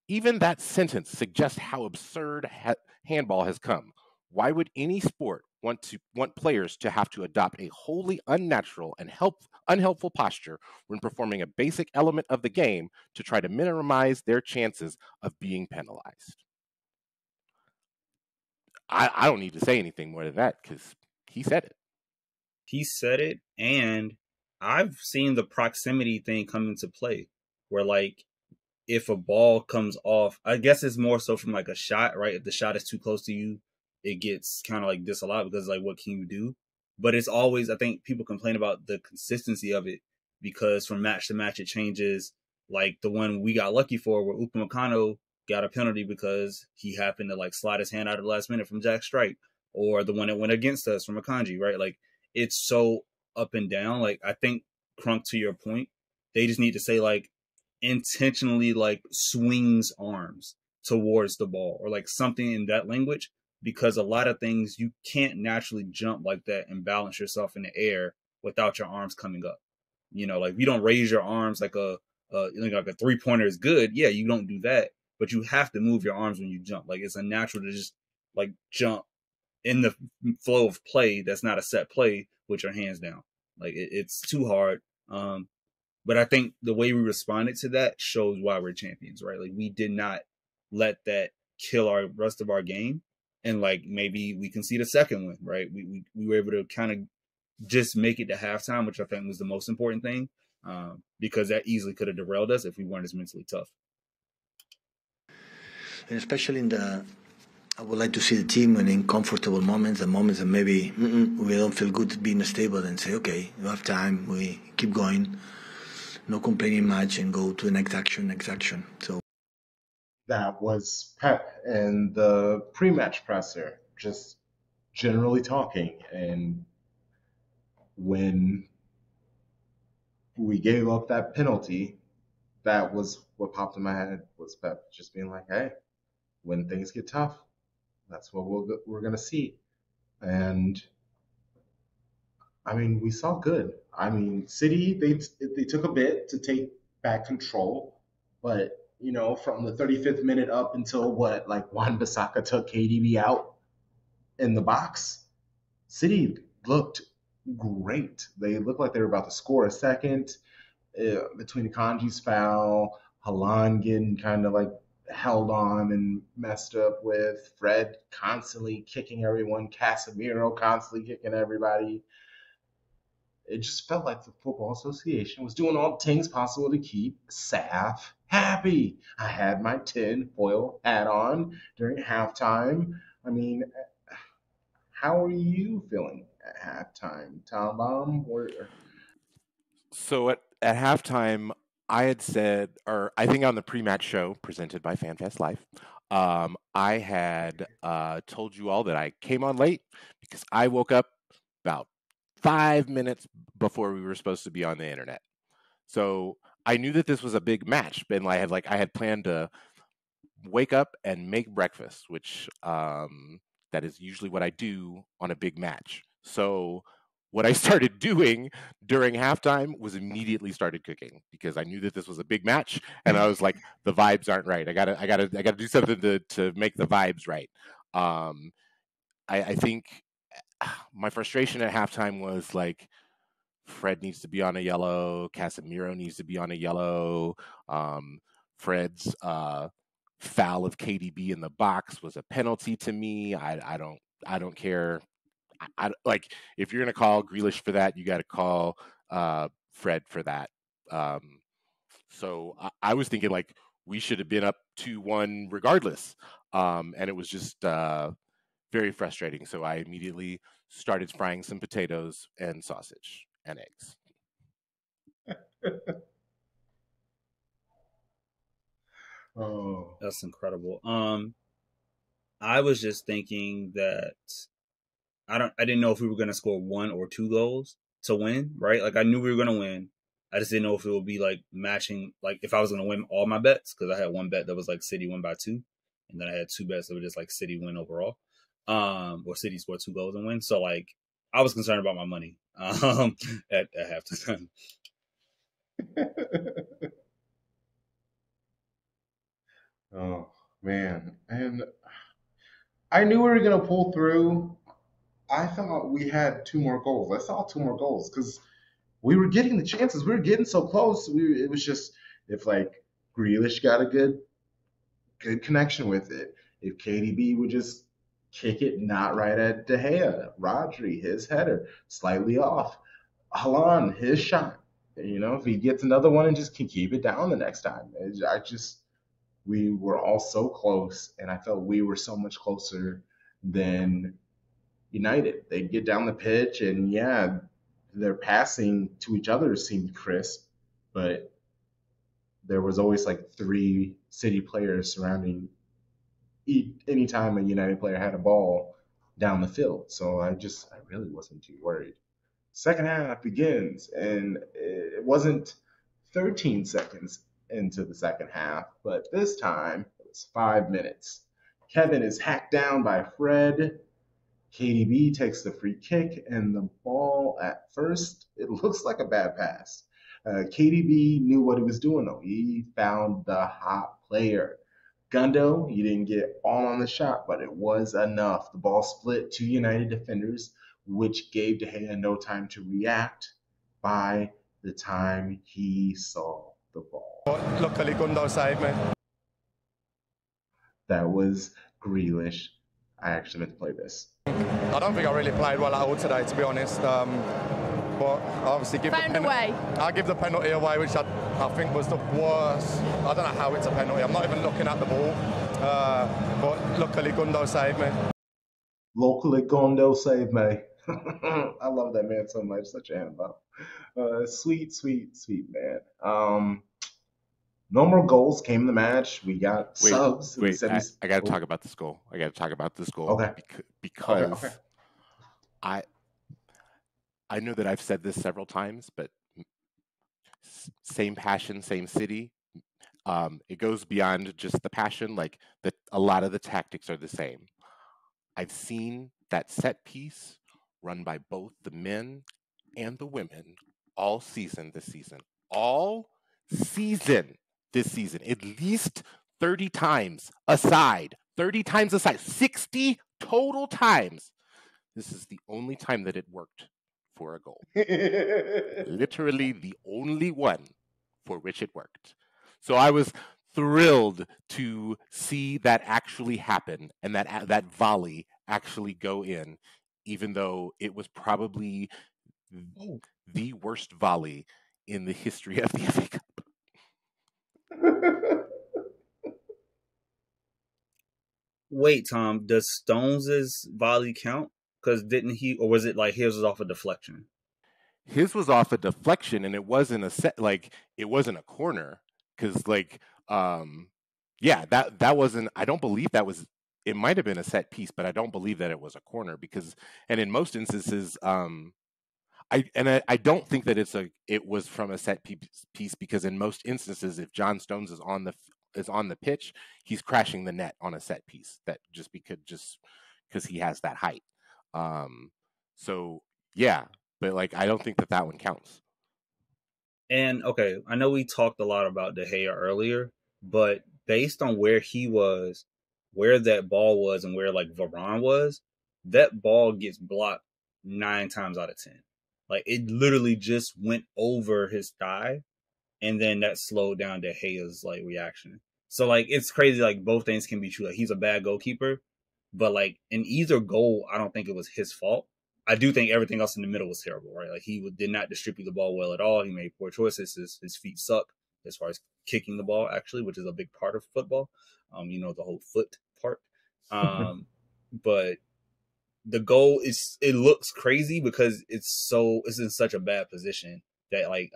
Even that sentence suggests how absurd handball has come. Why would any sport want players to have to adopt a wholly unnatural and unhelpful posture when performing a basic element of the game to try to minimize their chances of being penalized?" I don't need to say anything more than that because he said it. He said it, and I've seen the proximity thing come into play where, like, if a ball comes off, I guess it's more so from like a shot, right? If the shot is too close to you, it gets kind of like disallowed because, like, what can you do? But it's always, I think people complain about the consistency of it because from match to match it changes. Like the one we got lucky for where Upamecano got a penalty because he happened to like slide his hand out at the last minute from Jack Strike, or the one that went against us from Akanji, right? Like, it's so up and down. Like, I think, Crunk, to your point, they just need to say like intentionally like swings arms towards the ball or like something in that language, because a lot of things you can't naturally jump like that and balance yourself in the air without your arms coming up. You know, like, you don't raise your arms like a 3-pointer is good. Yeah, you don't do that, but you have to move your arms when you jump. Like, it's unnatural to just like jump in the flow of play that's not a set play with your hands down. Like, it's too hard. But I think the way we responded to that shows why we're champions, right? Like, we did not let that kill our rest of our game. And like, maybe we can see the second one, right? We were able to kind of just make it to halftime, which I think was the most important thing, because that easily could have derailed us if we weren't as mentally tough. And especially I would like to see the team in comfortable moments, the moments that maybe we don't feel good being stable, and say, okay, you have time, we keep going, no complaining much, and go to the next action. So that was Pep and the pre-match presser, just generally talking. And when we gave up that penalty, that was what popped in my head, was Pep just being like, hey, when things get tough, that's what we're going to see. And I mean, we saw good. I mean, City, they took a bit to take back control, but you know, from the 35th minute up until like Wan-Bissaka took KDB out in the box, City looked great. They looked like they were about to score a second. Between Kanji's foul, Halan getting kind of like held on and messed up with, Fred constantly kicking everyone, Casemiro constantly kicking everybody. It just felt like the Football Association was doing all the things possible to keep Saf happy. I had my tin foil hat on during halftime. I mean, how are you feeling at halftime, Tom Baum? So at halftime, I had said, or I think on the pre-match show presented by FanFestLive, I had told you all that I came on late because I woke up about 5 minutes before we were supposed to be on the internet. So I knew that this was a big match, and I had planned to wake up and make breakfast, which that is usually what I do on a big match. So what I started doing during halftime was immediately started cooking because I knew that this was a big match, and I was like, the vibes aren't right. I gotta do something to make the vibes right. I think my frustration at halftime was like, Fred needs to be on a yellow, Casemiro needs to be on a yellow. Fred's foul of KDB in the box was a penalty to me. I don't care. I like, if you're gonna call Grealish for that, you got to call Fred for that. So I was thinking like we should have been up 2-1 regardless, and it was just very frustrating. So I immediately started frying some potatoes and sausage and eggs. Oh, That's incredible. I was just thinking that I didn't know if we were gonna score 1 or 2 goals to win, right? Like I knew we were gonna win. I just didn't know if it would be like matching, like if I was gonna win all my bets, because I had one bet that was like City win by 2, and then I had 2 bets that were just like City win overall, or City score 2 goals and win. So like I was concerned about my money at halftime. oh man, and I knew we were gonna pull through. I thought we had 2 more goals. I saw 2 more goals because we were getting the chances. We were getting so close. It was just, if like Grealish got a good connection with it, if KDB would just kick it not right at De Gea, Rodri, his header slightly off, Haaland, his shot. You know, if he gets another one and just can keep it down the next time. We were all so close, and I felt we were so much closer than United. They'd get down the pitch, and yeah, their passing to each other seemed crisp, but there was always like 3 City players surrounding any time a United player had a ball down the field. So I really wasn't too worried. Second half begins, and it wasn't 13 seconds into the second half, but this time it was 5 minutes. Kevin is hacked down by Fred. KDB takes the free kick, and the ball at first, it looks like a bad pass. KDB knew what he was doing, though. He found the hot player. Gundo, he didn't get all on the shot, but it was enough. The ball split 2 United defenders, which gave De Gea no time to react by the time he saw the ball. Luckily, Gundo saved me. That was Grealish. I actually meant to play this. I don't think I really played well at all today, to be honest. But obviously, I give the penalty away, which I think was the worst. I don't know how it's a penalty. I'm not even looking at the ball. But luckily, Gundo saved me. Locally, Gundo saved me. I love that man so much. Such a handball. Sweet, sweet, sweet man. No more goals came in the match. We got subs in the Wait, 70s. I got to talk about this goal. Okay. Because Okay. I know that I've said this several times, but same passion, same city. It goes beyond just the passion. Like a lot of the tactics are the same. I've seen that set piece run by both the men and the women all season this season. All season this season. At least 30 times aside. 30 times aside. 60 total times. This is the only time that it worked for a goal. Literally the only one for which it worked. So I was thrilled to see that actually happen and that volley actually go in, even though it was probably the worst volley in the history of the FA Cup. Wait, Tom, does Stones's volley count? Because didn't he, or was it like his was off a deflection? His was off a deflection, and it wasn't it wasn't a corner. Because that wasn't. I don't believe that was. It might have been a set piece, but I don't believe that it was a corner because, and in most instances, I don't think that it was from a set piece because in most instances, if John Stones is on the pitch, he's crashing the net on a set piece that just because he has that height. So yeah, but like I don't think that one counts. And okay, I know we talked a lot about De Gea earlier, but based on where he was, where that ball was, and where like Varane was, that ball gets blocked 9 times out of 10. Like it literally just went over his thigh, and then that slowed down De Gea's like reaction. So like it's crazy. Like both things can be true. Like he's a bad goalkeeper, but like in either goal, I don't think it was his fault. I do think everything else in the middle was terrible, right? Like he did not distribute the ball well at all. He made poor choices. His feet suck as far as kicking the ball, actually, which is a big part of football. The whole foot part. But the goal it looks crazy because it's in such a bad position that like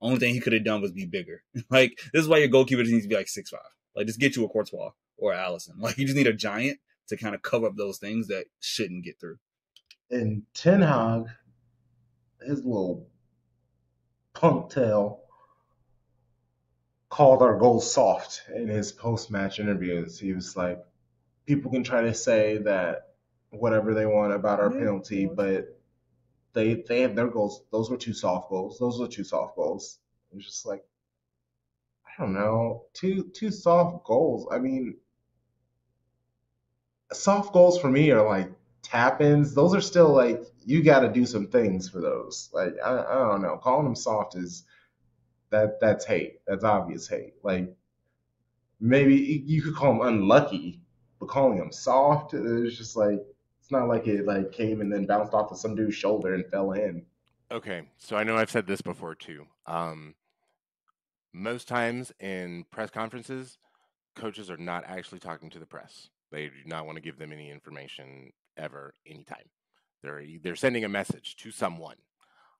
only thing he could have done was be bigger. Like this is why your goalkeeper needs to be like 6'5". Like just get you a Courtois or Allison. Like you just need a giant to kind of cover up those things that shouldn't get through. And Ten Hag, his little punk tail, called our goals soft in his post-match interviews. He was like, people can try to say that whatever they want about our penalty, but they have their goals. Those were 2 soft goals. It was just like, I don't know, two soft goals. I mean, soft goals for me are like tap-ins. Those are still like you got to do some things for those. Like I don't know, calling them soft is that's hate. That's obvious hate. Like maybe you could call them unlucky, but calling them soft, it's just like it's not like it like came and then bounced off of some dude's shoulder and fell in. Okay, so I know I've said this before too. Most times in press conferences, coaches are not actually talking to the press. They do not want to give them any information ever, anytime. They're sending a message to someone.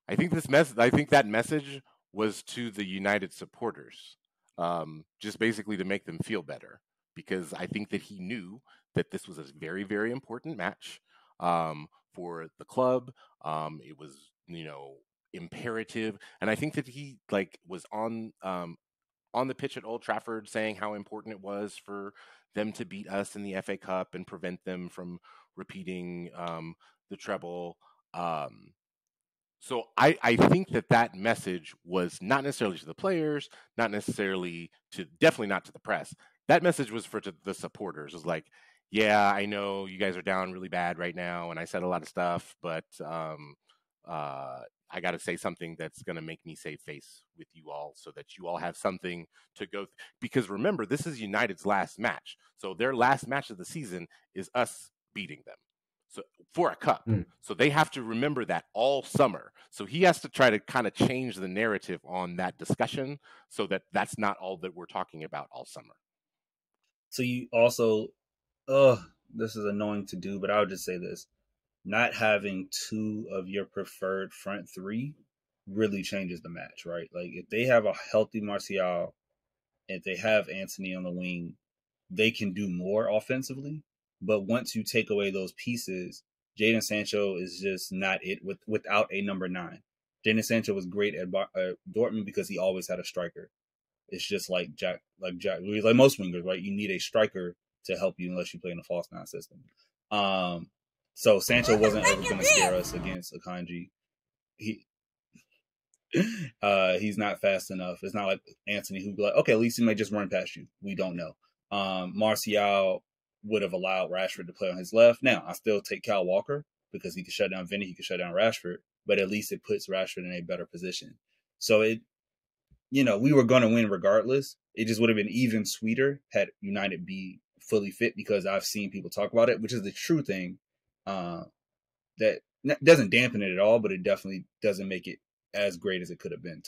I think that message was to the United supporters, just basically to make them feel better, because I think that he knew that this was a very, very important match for the club. It was, imperative, and I think that he was on the pitch at Old Trafford saying how important it was for them to beat us in the FA Cup and prevent them from repeating the treble. So I think that message was not necessarily to the players, definitely not to the press. That message was for the supporters. It was like, yeah, I know you guys are down really bad right now, and I said a lot of stuff, but I got to say something that's going to make me save face with you all so that you all have something to go. Because remember, this is United's last match. So their last match of the season is us beating them. So for a cup. So they have to remember that all summer. So he has to try to kind of change the narrative on that discussion so that that's not all that we're talking about all summer. So you also, this is annoying to do, but I would just say this. Not having 2 of your preferred front 3 really changes the match, right? Like if they have a healthy Martial if they have Anthony on the wing, they can do more offensively. But once you take away those pieces, Jadon Sancho is just not it without a number 9. Jadon Sancho was great at Dortmund because he always had a striker. It's just like most wingers, right? You need a striker to help you unless you play in a false 9 system. So Sancho wasn't ever going to scare us against Akanji. He's not fast enough. It's not like Anthony who'd be like, okay, at least he might just run past you. We don't know. Martial would have allowed Rashford to play on his left. Now, I still take Kyle Walker because he can shut down Vinny, he can shut down Rashford, but at least it puts Rashford in a better position. So we were going to win regardless. It just would have been even sweeter had United be fully fit, because I've seen people talk about it, which is the true thing. That doesn't dampen it at all, but it definitely doesn't make it as great as it could have been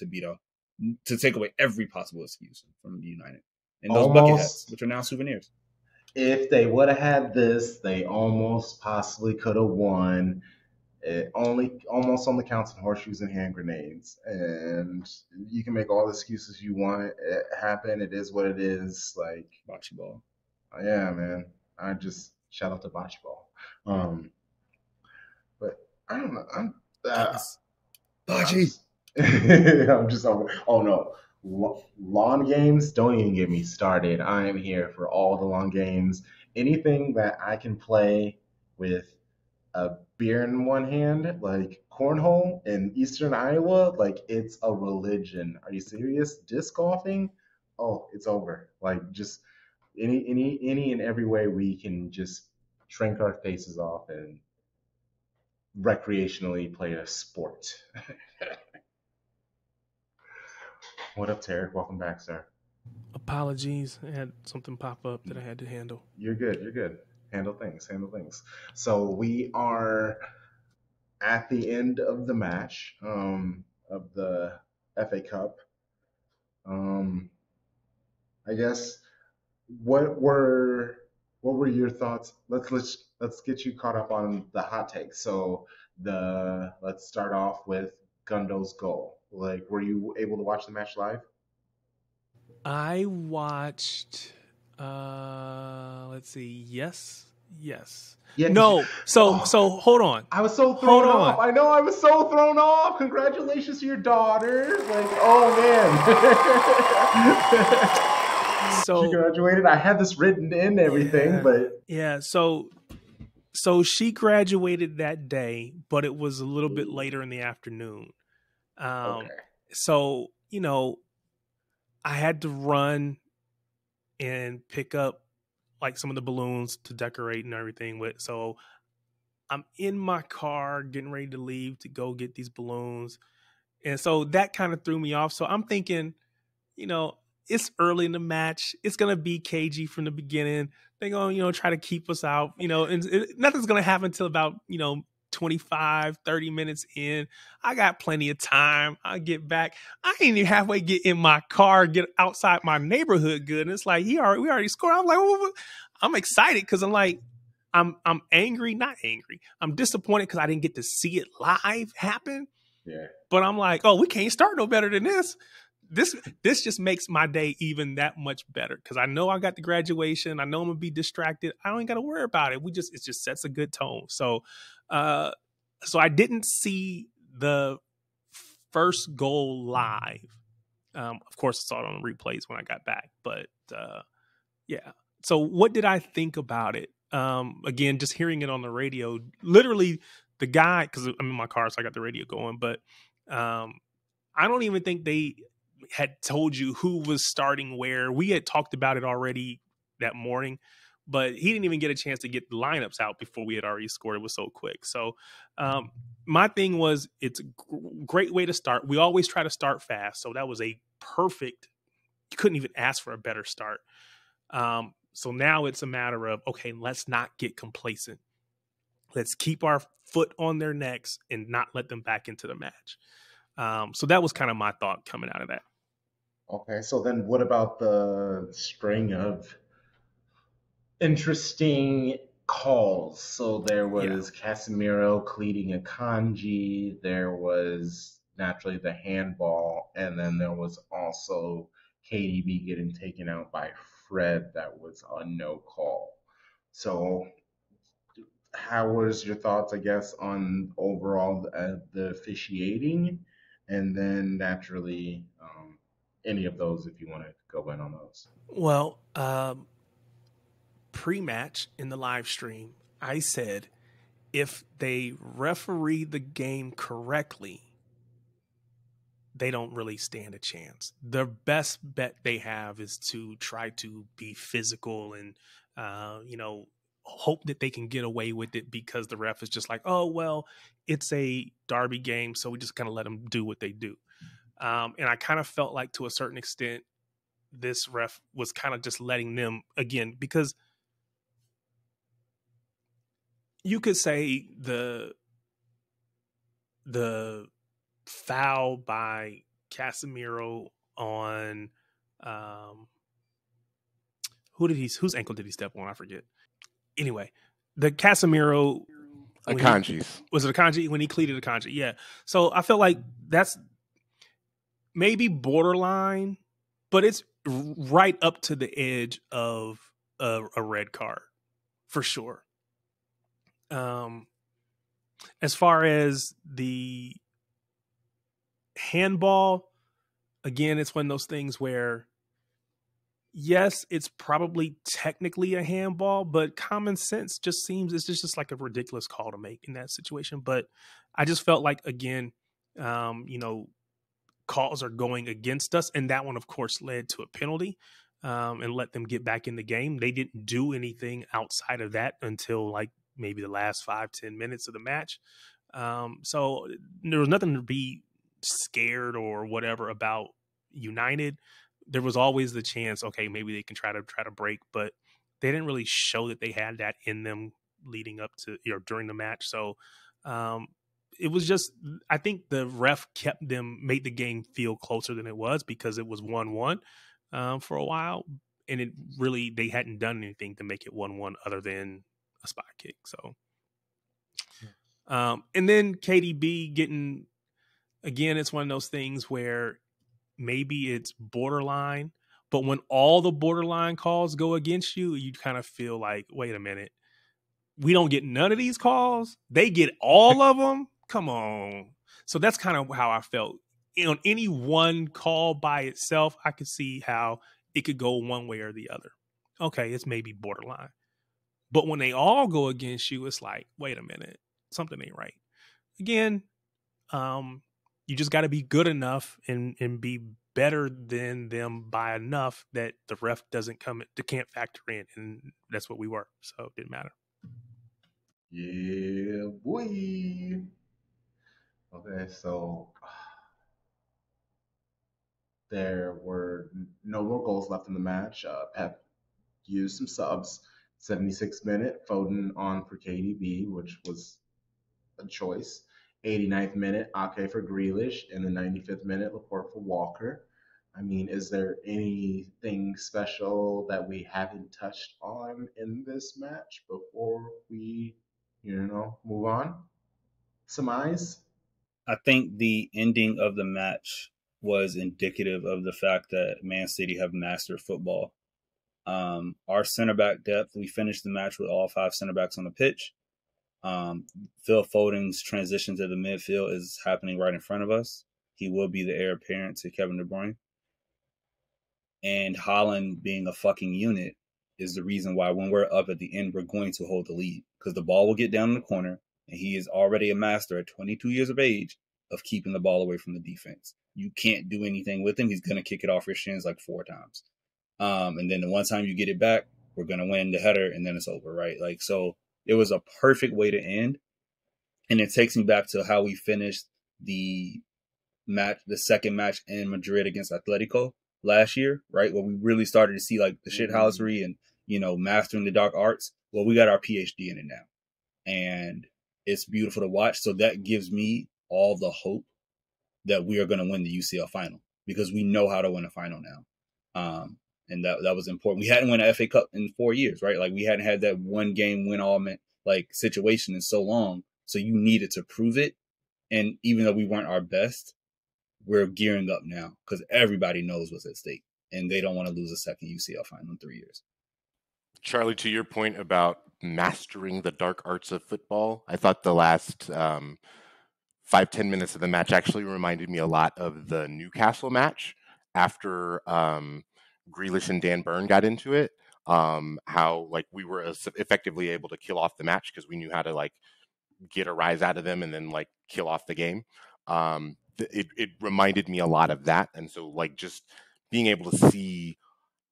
to take away every possible excuse from United. And those bucket hats, which are now souvenirs. If they would have had this, they almost possibly could have won. It almost only counts in horseshoes and hand grenades. And you can make all the excuses you want. It happened. It is what it is. Like bocce ball. Yeah, man. I just shout out to bocce ball. But I don't know. Bocce. I'm just oh no. Lawn games, don't even get me started. I am here for all the lawn games. Anything that I can play with a beer in one hand, like cornhole in Eastern Iowa, like it's a religion. Are you serious? Disc golfing? Oh, it's over. Like just any and every way we can just shrink our faces off and recreationally play a sport. What up, Tarek? Welcome back, sir. Apologies. I had something pop up that I had to handle. You're good. Handle things. So we are at the end of the match of the FA Cup. I guess what were your thoughts? Let's get you caught up on the hot takes. So let's start off with Gundo's goal. Like, were you able to watch the match live? I watched. Let's see. Yes. Yeah, no. So hold on. I was so thrown off. I know I was so thrown off. Congratulations to your daughter. Like, oh man. So she graduated. I had this written in everything, but yeah. So she graduated that day, but it was a little bit later in the afternoon. Okay. So, I had to run and pick up like some of the balloons to decorate and everything with. So I'm in my car getting ready to leave to go get these balloons. And so that kind of threw me off. So I'm thinking, it's early in the match. It's going to be cagey from the beginning. They're going to, try to keep us out, and nothing's going to happen until about, 25, 30 minutes in. I got plenty of time. I get back. I ain't even halfway get in my car, get outside my neighborhood good. And it's like, we already scored. I'm like, I'm excited because I'm like, I'm angry, not angry. I'm disappointed because I didn't get to see it live happen. Yeah. But I'm like, we can't start no better than this. This just makes my day even that much better because I know I got the graduation. I know I'm gonna be distracted. I don't even got to worry about it. It just sets a good tone. So I didn't see the first goal live. Of course, I saw it on the replays when I got back. But yeah. So what did I think about it? Again, just hearing it on the radio. Literally, the guy, because I'm in my car, so I got the radio going. But I don't even think they had told you who was starting where. We had talked about it already that morning, but he didn't even get a chance to get the lineups out before we had already scored. It was so quick. So my thing was, it's a great way to start. We always try to start fast. So that was a perfect, you couldn't even ask for a better start. So now it's a matter of, okay, let's not get complacent. Let's keep our foot on their necks and not let them back into the match. So that was kind of my thought coming out of that. Okay, so then what about the string of interesting calls? So there was Casemiro cleating a Kanji, there was naturally the handball, and then there was also KDB getting taken out by Fred that was a no call. So how was your thoughts, I guess, on overall the officiating? And then naturally, any of those, if you want to go in on those. Well, pre-match in the live stream, I said if they referee the game correctly, they don't really stand a chance. The best bet they have is to try to be physical and, hope that they can get away with it because the ref is just like, oh, well, it's a derby game, so we just kind of let them do what they do. And I kind of felt like to a certain extent, this ref was kind of just letting them, again, because you could say the foul by Casemiro on whose ankle did he step on? I forget. Anyway, the Casemiro Akanji's. Was it Akanji when he cleated Akanji? Yeah. So I felt like that's maybe borderline, but it's right up to the edge of a red card for sure. As far as the handball, again, it's one of those things where, yes, it's probably technically a handball, but common sense just seems it's just like a ridiculous call to make in that situation. But I just felt like, again, calls are going against us. And that one, of course, led to a penalty and let them get back in the game. They didn't do anything outside of that until like maybe the last 5-10 minutes of the match. So there was nothing to be scared or whatever about United. There was always the chance, okay, maybe they can try to break, but they didn't really show that they had that in them leading up to during the match. So it was just, I think the ref made the game feel closer than it was because it was 1-1 for a while, and they hadn't done anything to make it 1-1 other than a spot kick. So, and then KDB getting, again, it's one of those things where maybe it's borderline, but when all the borderline calls go against you, you kind of feel like, wait a minute, we don't get none of these calls. They get all of them. Come on. So that's kind of how I felt. On any one call by itself, I could see how it could go one way or the other. Okay, it's maybe borderline. But when they all go against you, it's like, wait a minute, something ain't right. Again, you just got to be good enough and be better than them by enough that the ref can't factor in. And that's what we were. So it didn't matter. Yeah, boy. Okay, so there were no more goals left in the match. Pep used some subs. 76th minute, Foden on for KDB, which was a choice. 89th minute, Ake for Grealish, and the 95th minute, Laporte for Walker. I mean, is there anything special that we haven't touched on in this match before we, move on? Surmise? I think the ending of the match was indicative of the fact that Man City have mastered football. Our center back depth, we finished the match with all 5 center backs on the pitch. Phil Foden's transition to the midfield is happening right in front of us. He will be the heir apparent to Kevin De Bruyne. And Haaland being a fucking unit is the reason why when we're up at the end, we're going to hold the lead. Because the ball will get down in the corner, and he is already a master at 22 years of age of keeping the ball away from the defense. You can't do anything with him. He's going to kick it off your shins like 4 times. And then the one time you get it back, we're going to win the header, and then it's over, right? Like, so it was a perfect way to end. And it takes me back to how we finished the second match in Madrid against Atletico last year, right? Where we really started to see like the shithousery and, mastering the dark arts. Well, we got our PhD in it now. And it's beautiful to watch. So that gives me all the hope that we are going to win the UCL final because we know how to win a final now. And that was important. We hadn't won an FA Cup in 4 years, right? Like we hadn't had that one game win all like situation in so long. So you needed to prove it. And even though we weren't our best, we're gearing up now because everybody knows what's at stake. and they don't want to lose a second UCL final in 3 years. Charlie, to your point about mastering the dark arts of football, I thought the last 5-10 minutes of the match actually reminded me a lot of the Newcastle match after Grealish and Dan Burn got into it. How like we were effectively able to kill off the match because we knew how to like get a rise out of them and then like kill off the game. It reminded me a lot of that, and so like just being able to see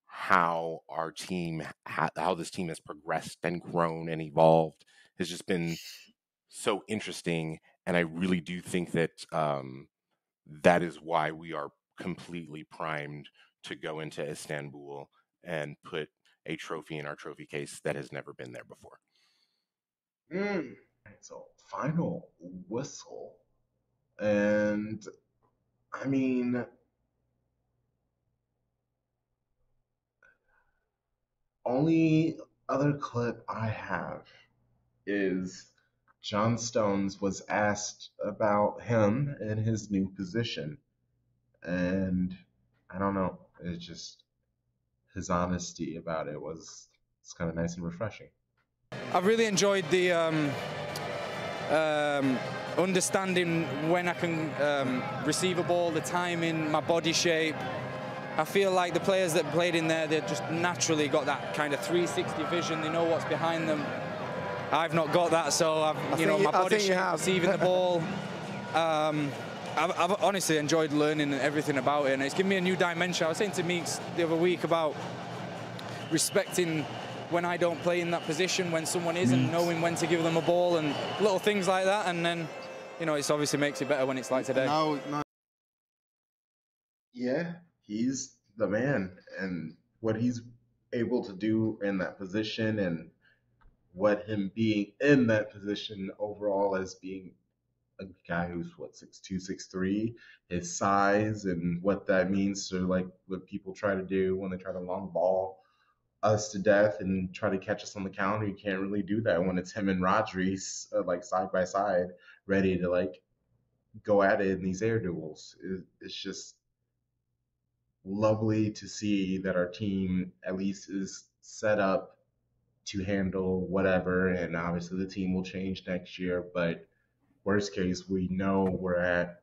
how our team, how this team has progressed and grown and evolved has just been so interesting. And I really do think that that is why we are completely primed to go into Istanbul and put a trophy in our trophy case that has never been there before. So final whistle. And I mean, only other clip I have is John Stones was asked about him and his new position. And I don't know, it's just his honesty about it it's kind of nice and refreshing. I've really enjoyed the understanding when I can receive a ball, the timing, my body shape. I feel like the players that played in there, they've just naturally got that kind of 360 vision. They know what's behind them. I've not got that, so my body shape, receiving the ball. I've honestly enjoyed learning everything about it, and it's given me a new dimension. I was saying to Meeks the other week about respecting when I don't play in that position, when someone is, and knowing when to give them a ball and little things like that. And then, it obviously makes it better when it's like today. Yeah, he's the man, and what he's able to do in that position, and what him being in that position overall as being a guy who's 6'2", 6'3", his size and what that means to like what people try to do when they try to long ball us to death and try to catch us on the counter. You can't really do that when it's him and Rodri like side by side, ready to like go at it in these air duels. It's just lovely to see that our team at least is set up to handle whatever, and obviously the team will change next year, but worst case, we know we're at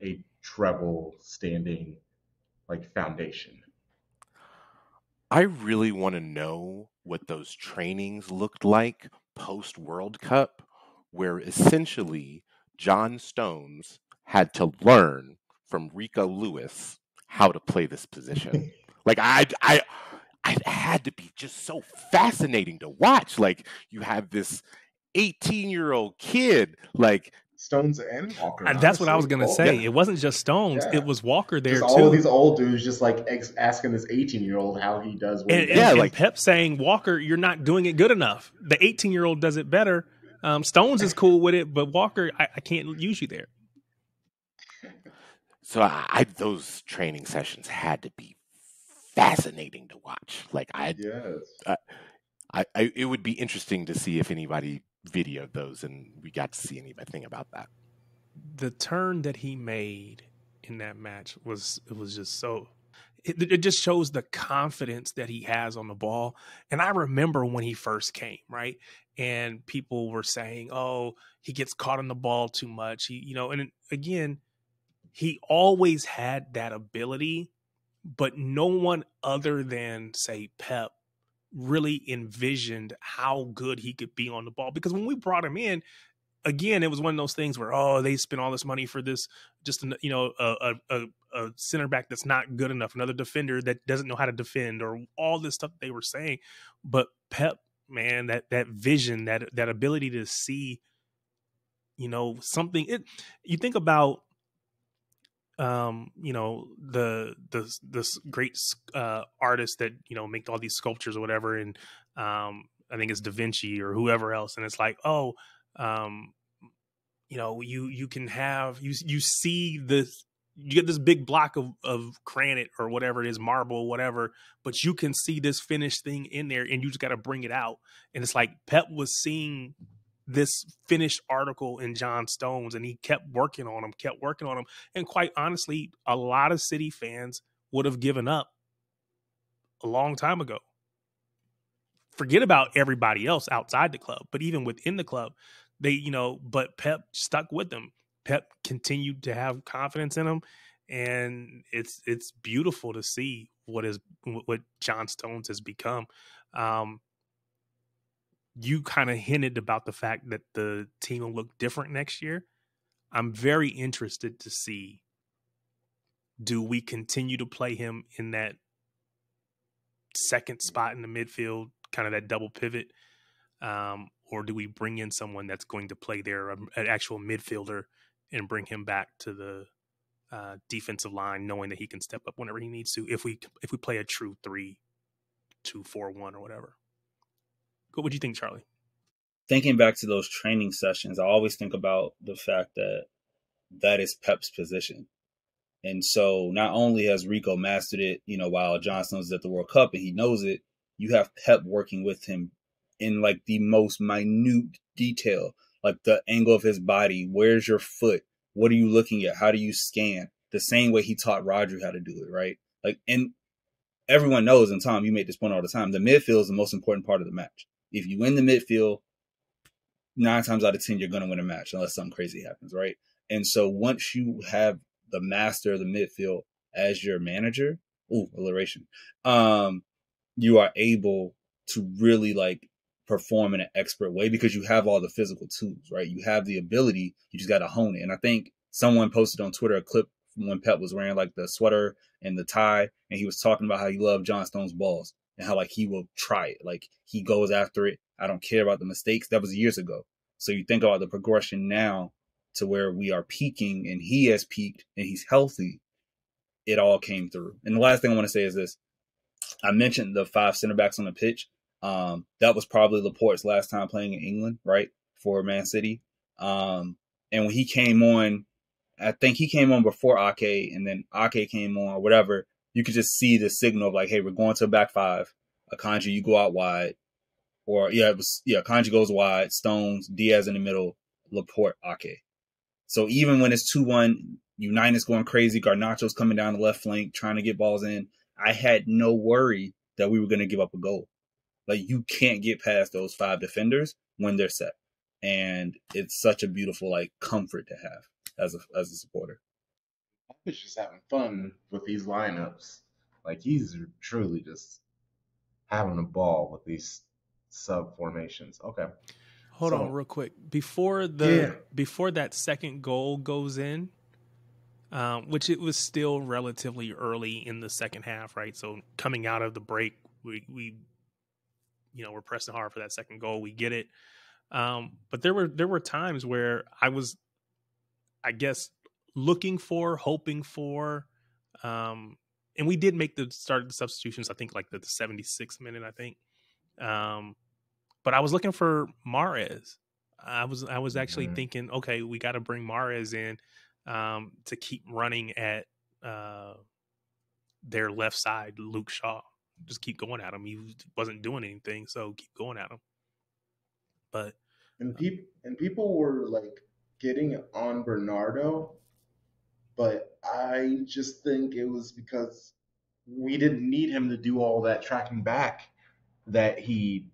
a treble standing like foundation. I really want to know what those trainings looked like post World Cup, where essentially John Stones had to learn from Rico Lewis how to play this position. Like I had to be just so fascinating to watch. Like you have this 18-year-old kid, like Stones and Walker. That's what I was going to say. Yeah. It wasn't just Stones. Yeah. It was Walker there, just too. All of these old dudes just like asking this 18-year-old how he does what he does. Yeah, like Pep saying, Walker, you're not doing it good enough. The 18-year-old does it better. Stones is cool with it, but Walker, I can't use you there. So those training sessions had to be fascinating to watch. Like it would be interesting to see if anybody videoed those and we got to see anything about that. The turn that he made in that match was just so it just shows the confidence that he has on the ball. And I remember when he first came, right? And people were saying, "Oh, he gets caught on the ball too much." And again, he always had that ability, but no one other than say Pep really envisioned how good he could be on the ball. Because when we brought him in, again, it was one of those things where, they spent all this money for this, just, a center back that's not good enough, another defender that doesn't know how to defend, or all this stuff they were saying. But Pep, man, that vision, that ability to see, something. You think about, this great artists that make all these sculptures or whatever, and I think it's Da Vinci or whoever else, and it's like, you can have you see this, you get this big block of granite or whatever it is, marble, whatever, but you can see this finished thing in there, and you just got to bring it out. And it's like Pep was seeing this finished article in John Stones, and he kept working on him. And quite honestly, a lot of City fans would have given up a long time ago. Forget about everybody else outside the club, but even within the club, but Pep stuck with them. Pep continued to have confidence in him, and it's beautiful to see what John Stones has become. You kind of hinted about the fact that the team will look different next year. I'm very interested to see, do we continue to play him in that second spot in the midfield, kind of that double pivot, or do we bring in someone that's going to play there, an actual midfielder, and bring him back to the defensive line, knowing that he can step up whenever he needs to, if we play a true 3-2-4-1 or whatever. What would you think, Charlie? Thinking back to those training sessions, I always think about the fact that is Pep's position. And so not only has Rico mastered it, while John Stones is at the World Cup and he knows it, you have Pep working with him in like the most minute detail, like the angle of his body. Where's your foot? What are you looking at? How do you scan? The same way he taught Rodri how to do it, right? Like, and everyone knows, and Tom, you make this point all the time, the midfield is the most important part of the match. If you win the midfield, 9 times out of 10, you're going to win a match unless something crazy happens, right? And so once you have the master of the midfield as your manager, alliteration, you are able to really like perform in an expert way because you have all the physical tools, right? You have the ability, you just got to hone it. And I think someone posted on Twitter a clip from when Pep was wearing like the sweater and the tie, and he was talking about how he loved John Stones' balls and how like he will try it. Like he goes after it. I don't care about the mistakes. That was years ago. So you think about the progression now to where we are peaking and he has peaked and he's healthy. It all came through. And the last thing I want to say is this. I mentioned the 5 center backs on the pitch. That was probably Laporte's last time playing in England, right? For Man City. And when he came on, I think he came on before Ake, and then Ake came on or whatever. You could just see the signal of like, hey, we're going to a back 5. Akanji, you go out wide. Or Akanji goes wide, Stones, Diaz in the middle, Laporte, Ake. So even when it's 2-1, United's going crazy, Garnacho's coming down the left flank, trying to get balls in, I had no worry that we were going to give up a goal. Like, you can't get past those 5 defenders when they're set. And it's such a beautiful, like, comfort to have as a supporter. I was just having fun with these lineups. Like, he's truly just having a ball with these sub formations. Okay. Hold on real quick. Before that second goal goes in, which it was still relatively early in the second half, right? So coming out of the break, we we're pressing hard for that second goal. We get it. But there were times where I was, I guess, hoping for, and we did make the substitutions, I think like the 76th minute, I think. But I was looking for Mahrez. I was actually thinking, okay, we got to bring Mahrez in to keep running at their left side, Luke Shaw. Just keep going at him. He wasn't doing anything, so keep going at him. But people were like getting on Bernardo, but I just think it was because we didn't need him to do all that tracking back that we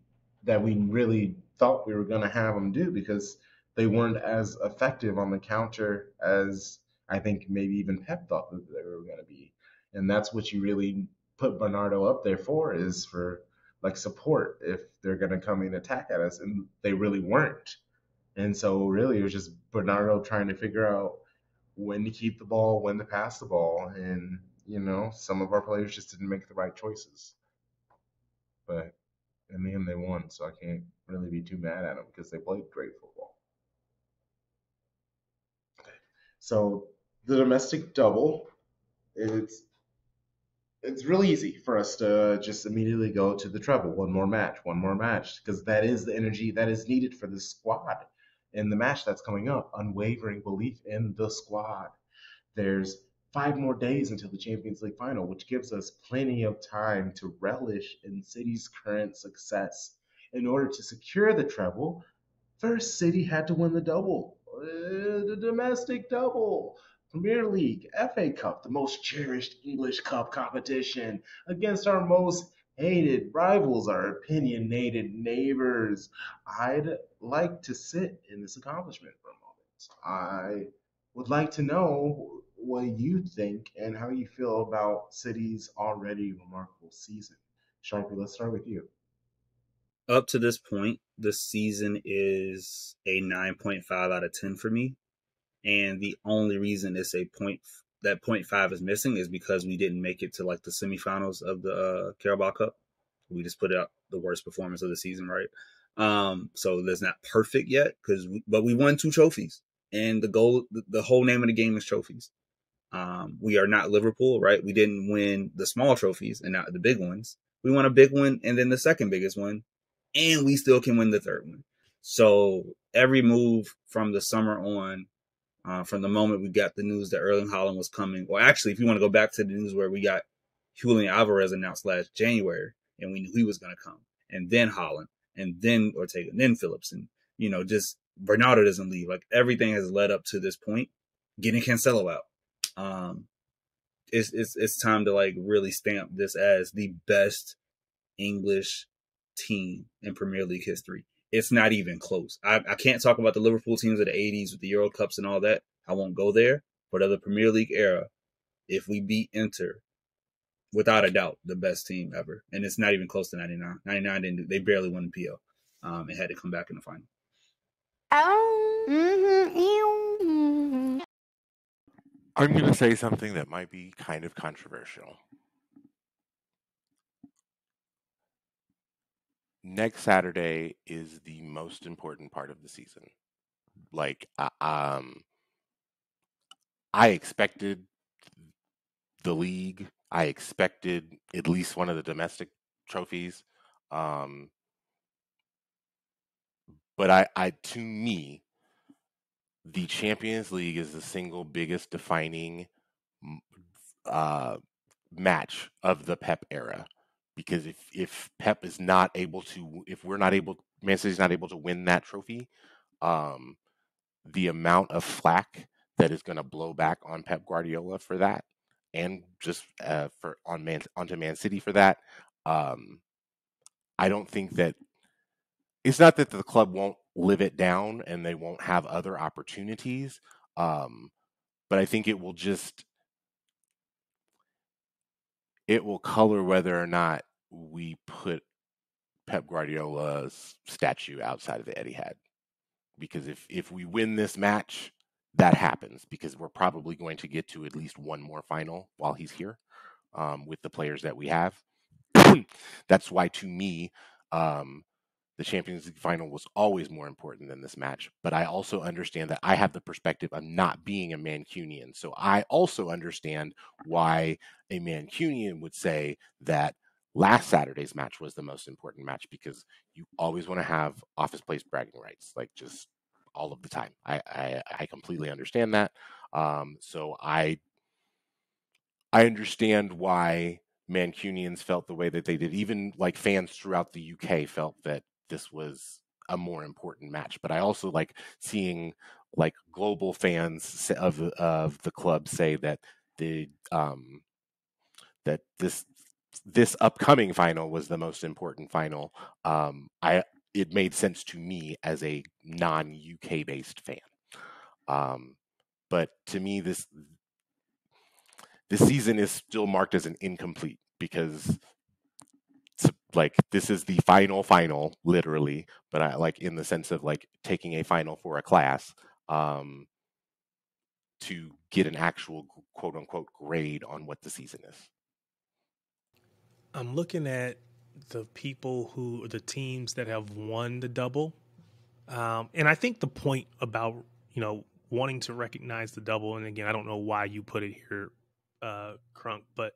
really thought we were going to have him do, because they weren't as effective on the counter as I think maybe even Pep thought that they were going to be. And that's what you really put Bernardo up there for, is for like support if they're going to come and attack at us, and they really weren't. And so really it was just Bernardo trying to figure out when to keep the ball, when to pass the ball. And, some of our players just didn't make the right choices. But in the end, they won, so I can't really be too mad at them because they played great football. Okay. So the domestic double, it's really easy for us to just immediately go to the treble. One more match, because that is the energy that is needed for the squad in the match that's coming up. Unwavering belief in the squad. There's 5 more days until the Champions League final, which gives us plenty of time to relish in City's current success. In order to secure the treble, first City had to win the double, the domestic double. Premier League, FA Cup, the most cherished English cup competition, against our most hated rivals, our opinionated neighbors. I'd like to sit in this accomplishment for a moment. I would like to know what you think and how you feel about City's already remarkable season. Sharpie, let's start with you. Up to this point, the season is a 9.5 out of 10 for me. And the only reason it's a point that 0.5 is missing is because we didn't make it to like the semifinals of the Carabao Cup. We just put out the worst performance of the season, right? So that's not perfect yet, but we won 2 trophies, and the whole name of the game is trophies. We are not Liverpool, right? We didn't win the small trophies and not the big ones. We won a big one and then the second biggest one, and we still can win the third one. So every move from the summer on, from the moment we got the news that Erling Haaland was coming, or actually, if you want to go back to the news where we got Julian Alvarez announced last January, and we knew he was going to come, and then Haaland, and then Ortega, and then Phillips, and just Bernardo doesn't leave. Like everything has led up to this point, getting Cancelo out. It's time to like really stamp this as the best English team in Premier League history. It's not even close. I can't talk about the Liverpool teams of the 80s with the Euro Cups and all that. I won't go there. But of the Premier League era, if we beat Inter, without a doubt, the best team ever. And it's not even close to 99. 99, they barely won the PL and had to come back in the final. I'm going to say something that might be kind of controversial. Next Saturday is the most important part of the season. Like, I expected the league. I expected at least one of the domestic trophies. But to me, the Champions League is the single biggest defining match of the Pep era. Because if Pep is not able to, Man City's not able to win that trophy, the amount of flack that is going to blow back on Pep Guardiola for that, and just onto Man City for that, I don't think that it's not that the club won't live it down and they won't have other opportunities, but I think it will color whether or not we put Pep Guardiola's statue outside of the Etihad. Because if we win this match, that happens, because we're probably going to get to at least one more final while he's here, with the players that we have. That's why, to me, the Champions League final was always more important than this match. But I also understand that I have the perspective of not being a Mancunian. So I also understand why a Mancunian would say that last Saturday's match was the most important match, because you always want to have office place bragging rights, like just all of the time. I completely understand that. So I understand why Mancunians felt the way that they did. Even like fans throughout the UK felt that this was a more important match. But I also like seeing like global fans of the club say that that this upcoming final was the most important final. It made sense to me as a non-UK based fan. But to me, this season is still marked as an incomplete, because like this is the final, literally, but I like in the sense of like taking a final for a class, to get an actual quote unquote grade on what the season is. I'm looking at the teams that have won the double. And I think the point about, wanting to recognize the double, and again, I don't know why you put it here, Crunk, but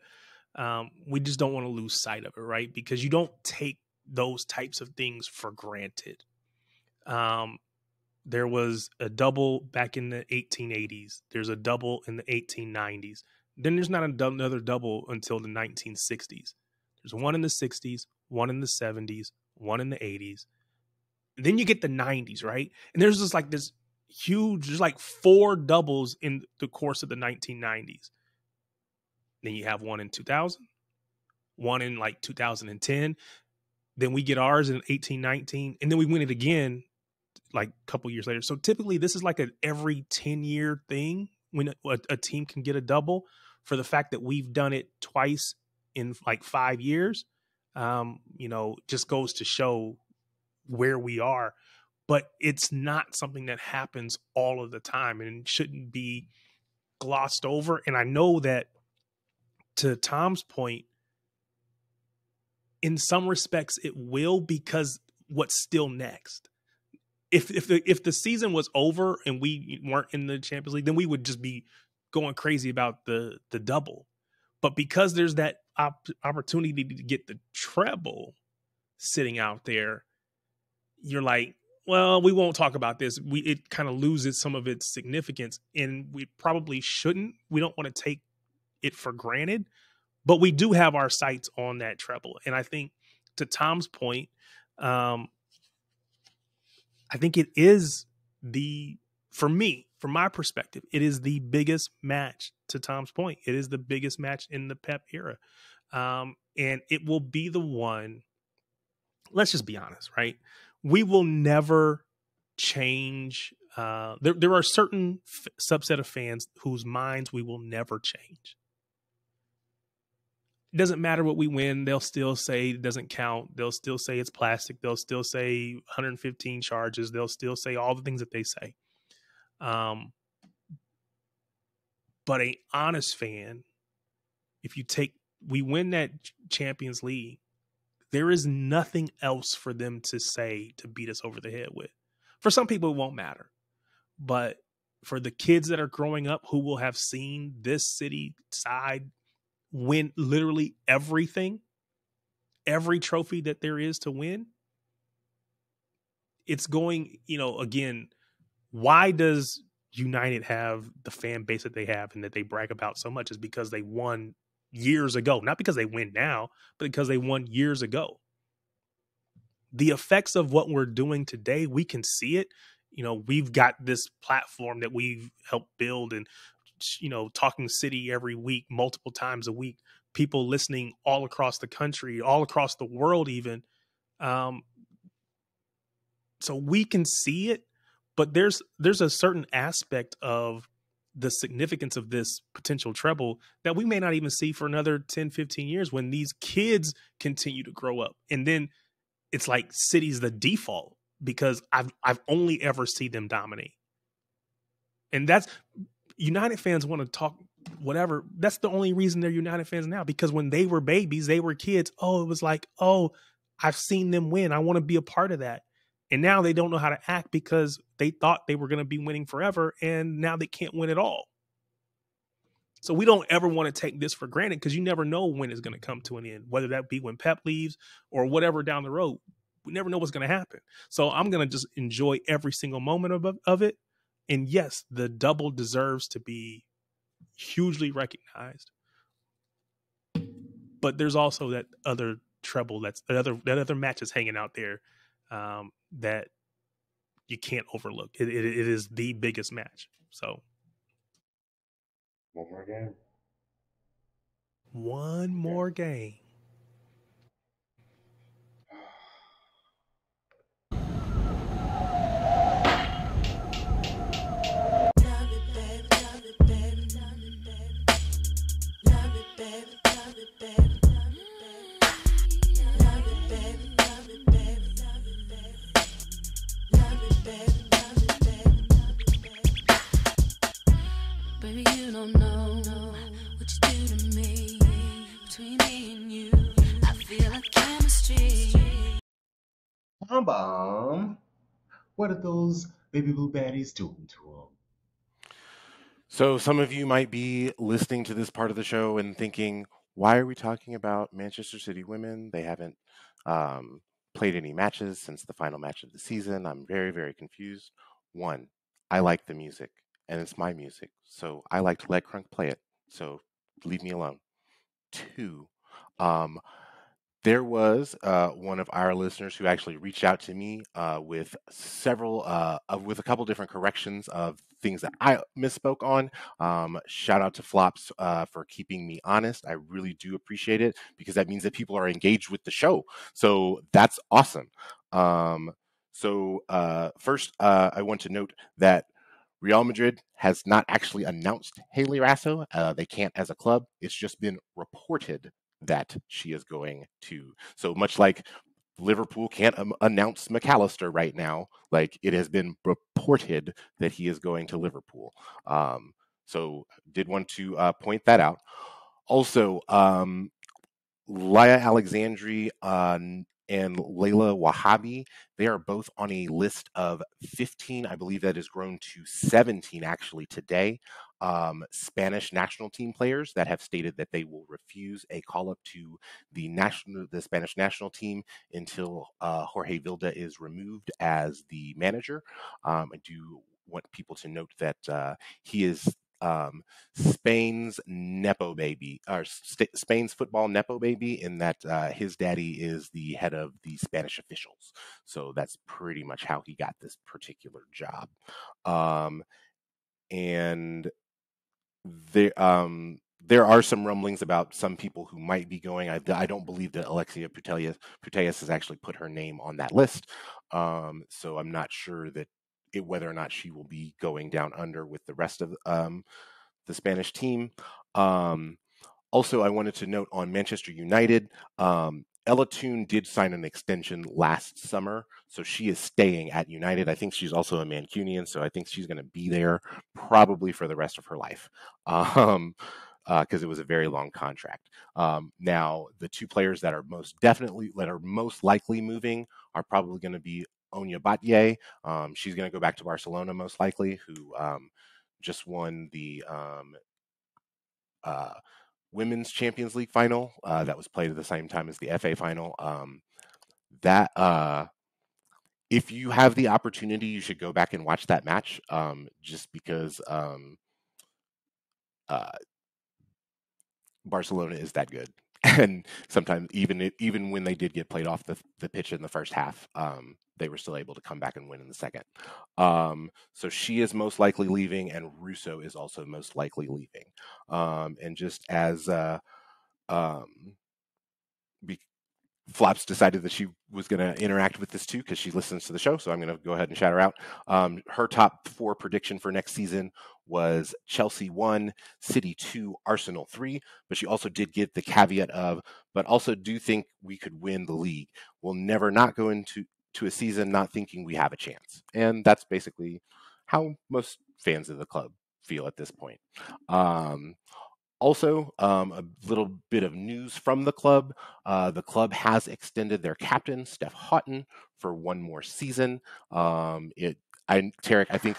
we just don't want to lose sight of it, right? Because you don't take those types of things for granted. There was a double back in the 1880s. There's a double in the 1890s. Then there's not another double until the 1960s. There's one in the 60s, one in the 70s, one in the 80s. Then you get the 90s, right? And there's just like this huge. There's like 4 doubles in the course of the 1990s. Then you have one in 2000, one in like 2010. Then we get ours in 18-19, and then we win it again like a couple years later. So typically this is like an every 10-year thing when a team can get a double. For the fact that we've done it twice in like 5 years, just goes to show where we are. But it's not something that happens all of the time and shouldn't be glossed over. And I know that, to Tom's point, in some respects it will, because what's still next? If the season was over and we weren't in the Champions League, then we would just be going crazy about the double. But because there's that opportunity to get the treble sitting out there, you're like, well, we won't talk about this. It kind of loses some of its significance, and we probably shouldn't. We don't want to take it for granted, but we do have our sights on that treble. And I think, to Tom's point, I think it is from my perspective, it is the biggest match. To Tom's point, it is the biggest match in the Pep era. And it will be the one, let's just be honest, right? We will never change. There are certain subset of fans whose minds we will never change. It doesn't matter what we win. They'll still say it doesn't count. They'll still say it's plastic. They'll still say 115 charges. They'll still say all the things that they say. But an honest fan, we win that Champions League, there is nothing else for them to say to beat us over the head with. For some people, it won't matter. But for the kids that are growing up who will have seen this city side win literally everything, every trophy that there is to win, it's going, again, why does United have the fan base that they have and that they brag about so much? Is because they won years ago, not because they win now, but because they won years ago. The effects of what we're doing today, we can see it. We've got this platform that we've helped build, and talking city every week, multiple times a week, people listening all across the country, all across the world even. So we can see it, but there's a certain aspect of the significance of this potential treble that we may not even see for another 10, 15 years when these kids continue to grow up. And then it's like City's the default, because I've only ever seen them dominate. And that's, United fans want to talk whatever. That's the only reason they're United fans now, because when they were babies, they were kids. Oh, it was like, oh, I've seen them win. I want to be a part of that. And now they don't know how to act because they thought they were going to be winning forever, and now they can't win at all. So we don't ever want to take this for granted, because you never know when it's going to come to an end, whether that be when Pep leaves or whatever down the road. We never know what's going to happen. So I'm going to just enjoy every single moment of it. And yes, the double deserves to be hugely recognized. But there's also that other treble, that other match is hanging out there that you can't overlook. It is the biggest match. So one more game. One more game. Baby, you don't know what you do to me. Between me and you, I feel like chemistry. Bomb. What are those baby blue baddies doing to them? So some of you might be listening to this part of the show and thinking, why are we talking about Manchester City women? They haven't played any matches since the final match of the season. I'm very, very confused. One, I like the music, and it's my music, so I like to let Crunk play it. So leave me alone. Two, There was one of our listeners who actually reached out to me with with a couple different corrections of things that I misspoke on. Shout out to Flops for keeping me honest. I really do appreciate it because that means that people are engaged with the show. So that's awesome. First, I want to note that Real Madrid has not actually announced Haley Rasso. They can't as a club. It's just been reported that she is going to. So much like Liverpool can't announce McAllister right now, like it has been reported that he is going to Liverpool. So did want to point that out. Also, Laya Alexandri and Layla Wahabi, they are both on a list of 15. I believe that has grown to 17 actually today. Spanish national team players that have stated that they will refuse a call up to the Spanish national team until Jorge Vilda is removed as the manager. I do want people to note that he is Spain's nepo baby, or Spain's football nepo baby, in that his daddy is the head of the Spanish officials. So that's pretty much how he got this particular job. And there are some rumblings about some people who might be going. I don't believe that Alexia Putellas has actually put her name on that list. So I'm not sure that whether or not she will be going down under with the rest of the Spanish team. Also, I wanted to note on Manchester United, Ella Toon did sign an extension last summer, so she is staying at United. I think she's also a Mancunian, so I think she's going to be there probably for the rest of her life, because it was a very long contract. Now, the two players that are most likely moving are probably going to be Onya Batye. She's going to go back to Barcelona most likely, who just won the Women's Champions League final that was played at the same time as the FA final. If you have the opportunity, you should go back and watch that match, just because Barcelona is that good. And sometimes even when they did get played off the pitch in the first half, they were still able to come back and win in the second. So she is most likely leaving, and Russo is also most likely leaving. And just as Flops decided that she was going to interact with this too because she listens to the show, so I'm going to go ahead and shout her out. Her top 4 prediction for next season was Chelsea 1, City 2, Arsenal 3, but she also did get the caveat of, but also do think we could win the league. We'll never not go into a season not thinking we have a chance. And that's basically how most fans of the club feel at this point. Also, a little bit of news from the club. The club has extended their captain, Steph Houghton, for 1 more season. Tarek, I think...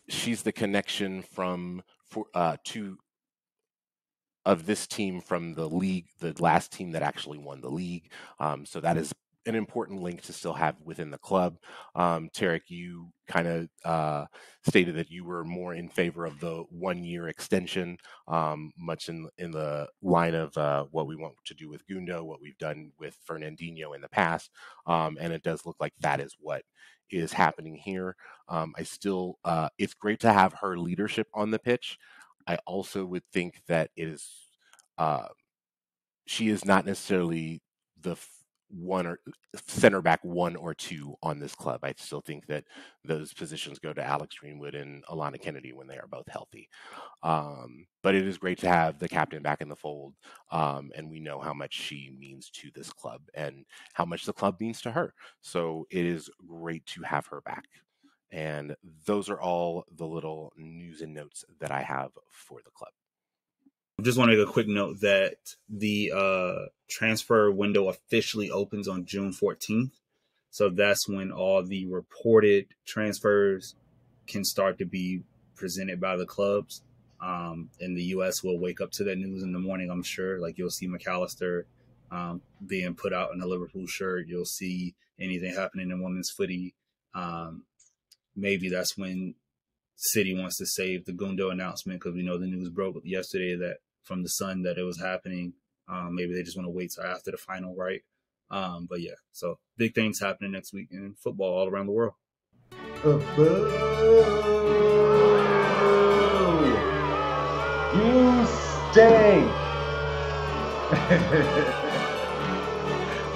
She's the connection of this team from the league, the last team that actually won the league. So that is an important link to still have within the club. Tarek, you kind of stated that you were more in favor of the 1-year extension, much in the line of what we want to do with Gundo, what we've done with Fernandinho in the past. And it does look like that is what is happening here. It's great to have her leadership on the pitch. I also would think that it is, she is not necessarily the center back 1 or 2 on this club. I still think that those positions go to Alex Greenwood and Alana Kennedy when they are both healthy. But it is great to have the captain back in the fold, and we know how much she means to this club and how much the club means to her. So it is great to have her back. And those are all the little news and notes that I have for the club. I just want to make a quick note that the transfer window officially opens on June 14th. So that's when all the reported transfers can start to be presented by the clubs. In the U.S., we'll wake up to that news in the morning, I'm sure. Like, you'll see McAllister being put out in a Liverpool shirt. You'll see anything happening in women's footy. Maybe that's when City wants to save the Gundo announcement because we know the news broke yesterday that from the Sun that it was happening. Maybe they just want to wait till after the final, right? But yeah, so big things happening next week in football all around the world. You stink.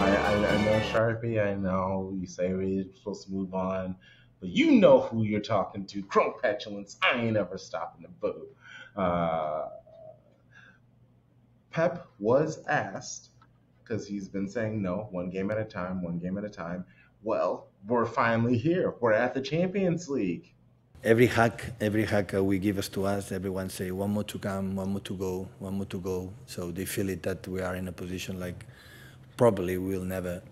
I know, Sharpie. I know you say we're supposed to move on, but you know who you're talking to. Crunk Petulance. I ain't ever stopping the boat. Pep was asked, because he's been saying no, one game at a time, one game at a time. Well, we're finally here. We're at the Champions League. Every hack we give us to us, everyone say one more to come, one more to go, one more to go. So they feel it that we are in a position like probably we'll never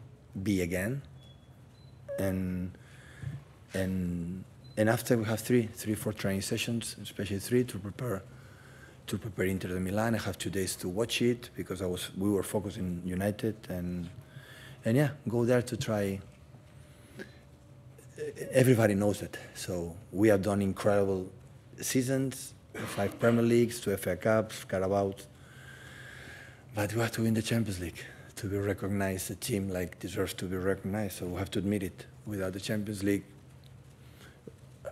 be again. And after we have 4 training sessions, especially 3 to prepare Inter de Milan. I have 2 days to watch it because we were focused in United and yeah, go there to try. Everybody knows it. So we have done incredible seasons, 5 Premier Leagues, 2 FA Cups, Carabaos. But we have to win the Champions League to be recognized. A team like deserves to be recognized. So we have to admit it. Without the Champions League,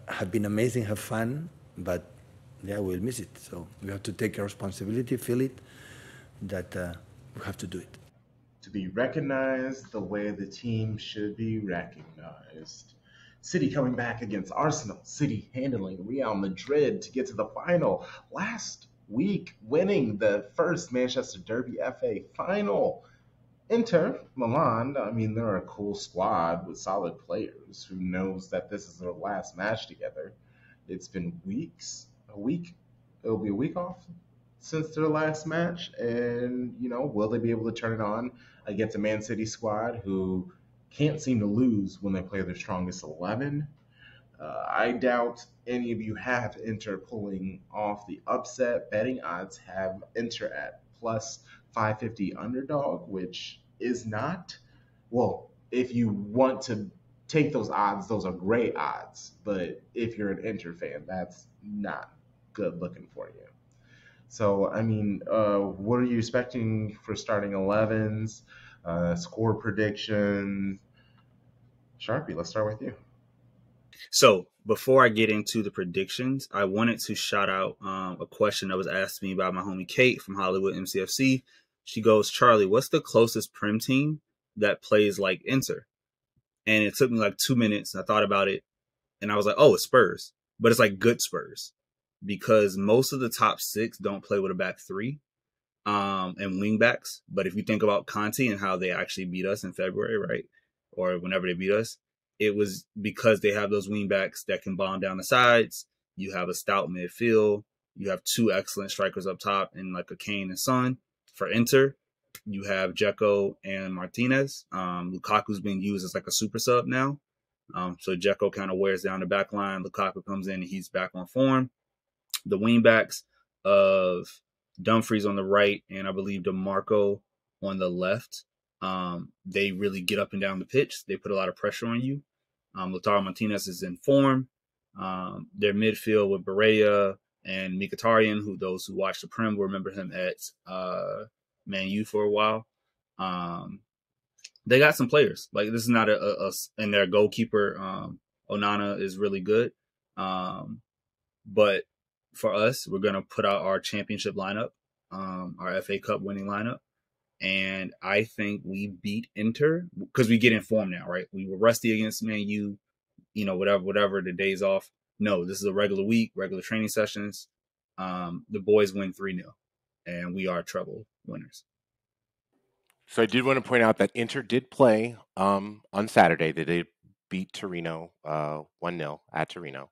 have been amazing, have fun, but yeah, we'll miss it. So we have to take our responsibility, feel it, that we have to do it. To be recognized the way the team should be recognized. City coming back against Arsenal. City handling Real Madrid to get to the final. Last week, winning the first Manchester Derby FA final. Inter Milan, I mean, they're a cool squad with solid players. Who knows that this is their last match together? It's been weeks. It'll be a week off since their last match. And, will they be able to turn it on against a Man City squad who can't seem to lose when they play their strongest 11? I doubt any of you have Inter pulling off the upset. Betting odds have Inter at plus 550 underdog, which is not, well, if you want to take those odds, those are great odds. But if you're an Inter fan, that's not good looking for you. So, I mean, what are you expecting for starting 11s, score prediction? Sharpie, let's start with you. So before I get into the predictions, I wanted to shout out a question that was asked to me by my homie Kate from Hollywood MCFC. She goes, Charlie, what's the closest Prem team that plays like Inter? And it took me like 2 minutes. I thought about it and I was like, oh, it's Spurs. But it's like good Spurs because most of the top 6 don't play with a back 3 and wing backs. But if you think about Conte and how they actually beat us in February, right? Or whenever they beat us, it was because they have those wing backs that can bomb down the sides. You have a stout midfield. You have 2 excellent strikers up top and like a Kane and Son. For Inter, you have Dzeko and Martinez. Lukaku's being used as like a super sub now. So Dzeko kind of wears down the back line. Lukaku comes in and he's back on form. The wing backs of Dumfries on the right and I believe DeMarco on the left. They really get up and down the pitch. They put a lot of pressure on you. Lautaro Martinez is in form. Their midfield with Berea and Mkhitaryan, who those who watch the Prem will remember him at Man U for a while. They got some players. Like this is not and their goalkeeper Onana is really good. But for us, we're gonna put out our championship lineup, our FA Cup winning lineup. And I think we beat Inter because we get in form now, right? We were rusty against Man U, whatever the days off. No, this is a regular week, regular training sessions. The boys win 3-0, and we are treble winners. So I did want to point out that Inter did play on Saturday. They did beat Torino 1-0 at Torino.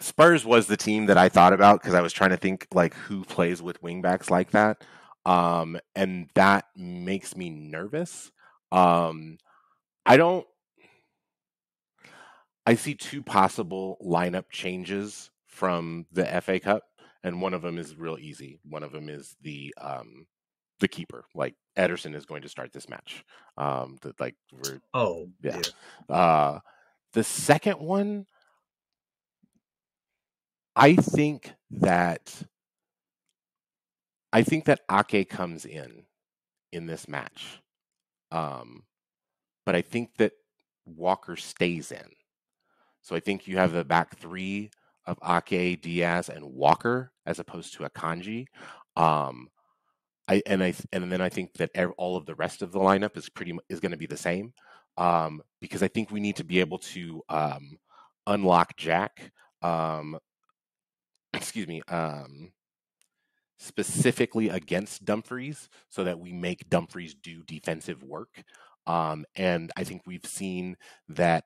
Spurs was the team that I thought about because I was trying to think like who plays with wingbacks like that. And that makes me nervous. I see 2 possible lineup changes from the FA Cup, and one of them is real easy. One of them is the the keeper. Like Ederson is going to start this match. The second one, I think that Ake comes in this match, but I think that Walker stays in. So I think you have the back three of Ake, Diaz, and Walker as opposed to Akanji. And then I think that all of the rest of the lineup is going to be the same, because I think we need to be able to unlock Jack. Excuse me. Specifically against Dumfries, so that we make Dumfries do defensive work. And I think we've seen that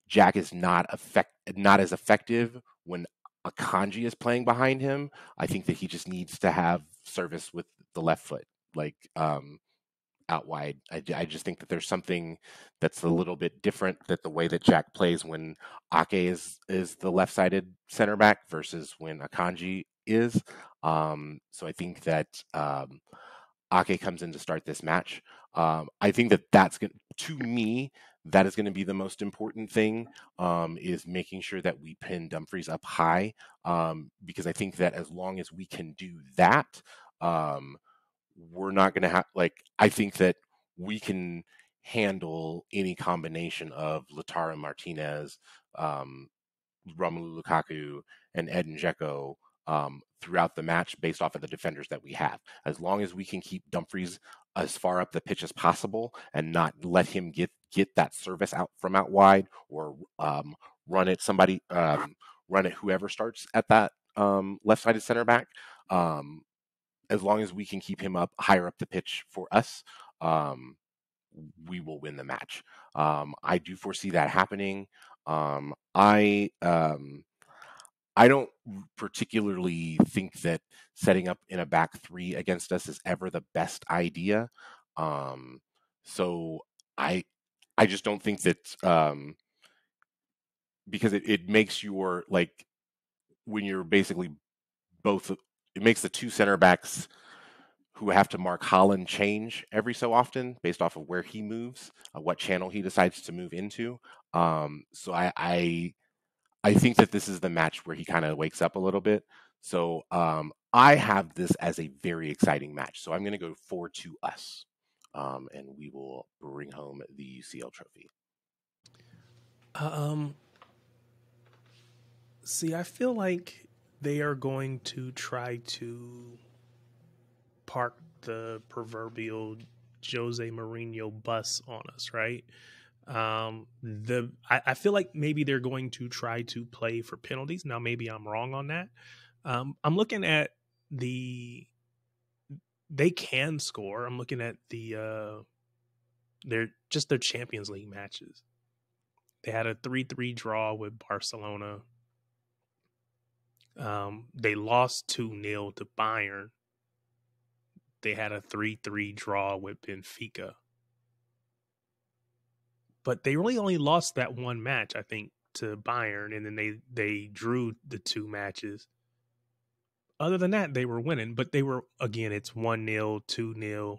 Jack is not as effective when Akanji is playing behind him. I think that he just needs to have service with the left foot, like out wide. I just think that there's something that's a little bit different, that the way that Jack plays when Ake is the left-sided center back versus when Akanji is. So I think that Ake comes in to start this match. I think that's going to me. That is going to be the most important thing, is making sure that we pin Dumfries up high, because I think that as long as we can do that, we're not going to have, I think that we can handle any combination of Lautaro Martinez, Romelu Lukaku, and Edin Dzeko throughout the match based off of the defenders that we have. As long as we can keep Dumfries as far up the pitch as possible and not let him get that service out from out wide, or run it whoever starts at that left-sided center back. As long as we can keep him up higher up the pitch for us, we will win the match. I do foresee that happening. I don't particularly think that setting up in a back three against us is ever the best idea. So I just don't think that, because it makes your, when you're basically both, it makes the two center backs who have to mark Haaland change every so often based off of where he moves, what channel he decides to move into. So I think that this is the match where he kind of wakes up a little bit. So I have this as a very exciting match. So I'm going to go 4-2 us, and we will bring home the UCL trophy. See, I feel like they are going to try to park the proverbial Jose Mourinho bus on us, right? I feel like maybe they're going to try to play for penalties. Now, maybe I'm wrong on that. I'm looking at they can score. I'm looking at their Champions League matches. They had a 3-3 draw with Barcelona. They lost 2-0 to Bayern. They had a 3-3 draw with Benfica. But they really only lost that one match, I think, to Bayern, and then they drew the two matches. Other than that, they were winning, but they were, again, it's 1-0, 2-0,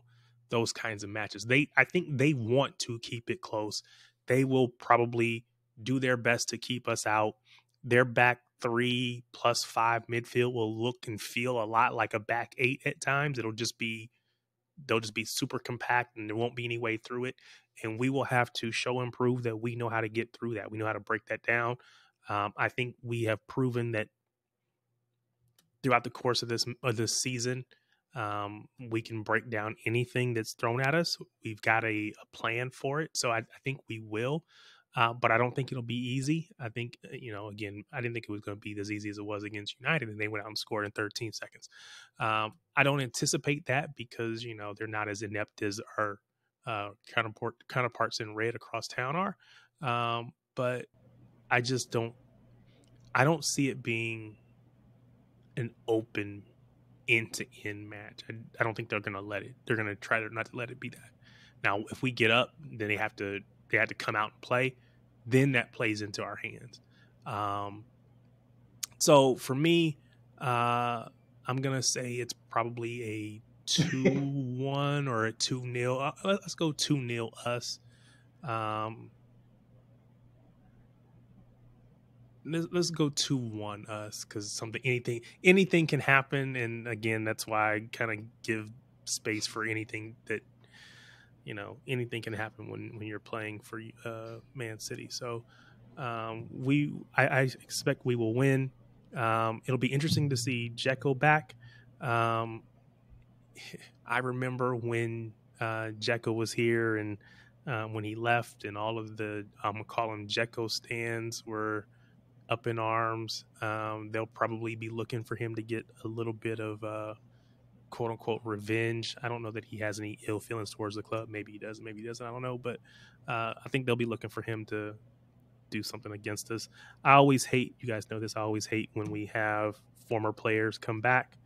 those kinds of matches. I think they want to keep it close. They will probably do their best to keep us out. Their back 3 plus 5 midfield will look and feel a lot like a back 8 at times. They'll just be super compact, and there won't be any way through it. And we will have to show and prove that we know how to get through that. We know how to break that down. I think we have proven that throughout the course of this season, we can break down anything that's thrown at us. We've got a plan for it. So I think we will. But I don't think it'll be easy. I think, again, I didn't think it was going to be as easy as it was against United, and they went out and scored in 13 seconds. I don't anticipate that because, they're not as inept as our counterparts in red across town are. But I don't see it being an open end-to-end match. I don't think they're going to let it. They're going to try not to let it be that. Now, if we get up, then they have to come out and play. Then that plays into our hands. So for me, I'm going to say it's probably 2-1 or a 2-0. Let's go 2-0 us. Let's go 2-1 us, because anything can happen, and again, that's why I kind of give space for anything that, anything can happen when you're playing for Man City. So I expect we will win. It'll be interesting to see Dzeko back. I remember when Dzeko was here, and when he left, and all of the, I'm gonna call them Dzeko stands, were up in arms. They'll probably be looking for him to get a little bit of quote unquote revenge. I don't know that he has any ill feelings towards the club. Maybe he does, maybe he doesn't. I don't know. But I think they'll be looking for him to do something against us. I always hate, you guys know this, I always hate when we have former players come back.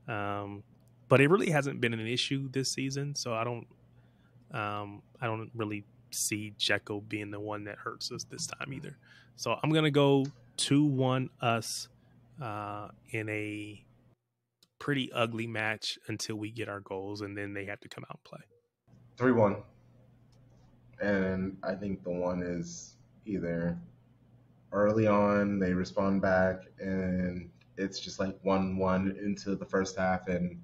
But it really hasn't been an issue this season. So I don't really see Dzeko being the one that hurts us this time either. So I'm going to go 2-1 us in a pretty ugly match until we get our goals, and then they have to come out and play. 3-1. And I think the one is either early on they respond back and it's just like 1-1 into the first half and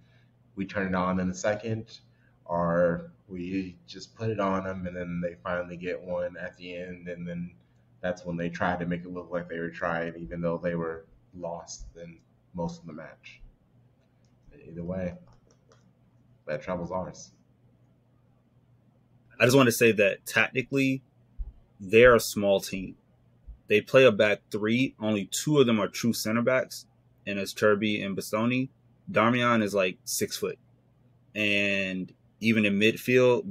we turn it on in the second, or we just put it on them and then they finally get one at the end, and then that's when they try to make it look like they were trying, even though they were lost in most of the match. Either way, that trouble's ours. I just want to say that tactically, they're a small team. They play a back three. Only two of them are true center backs, and it's Turby and Bastoni. Darmian is like 6 foot. And even in midfield,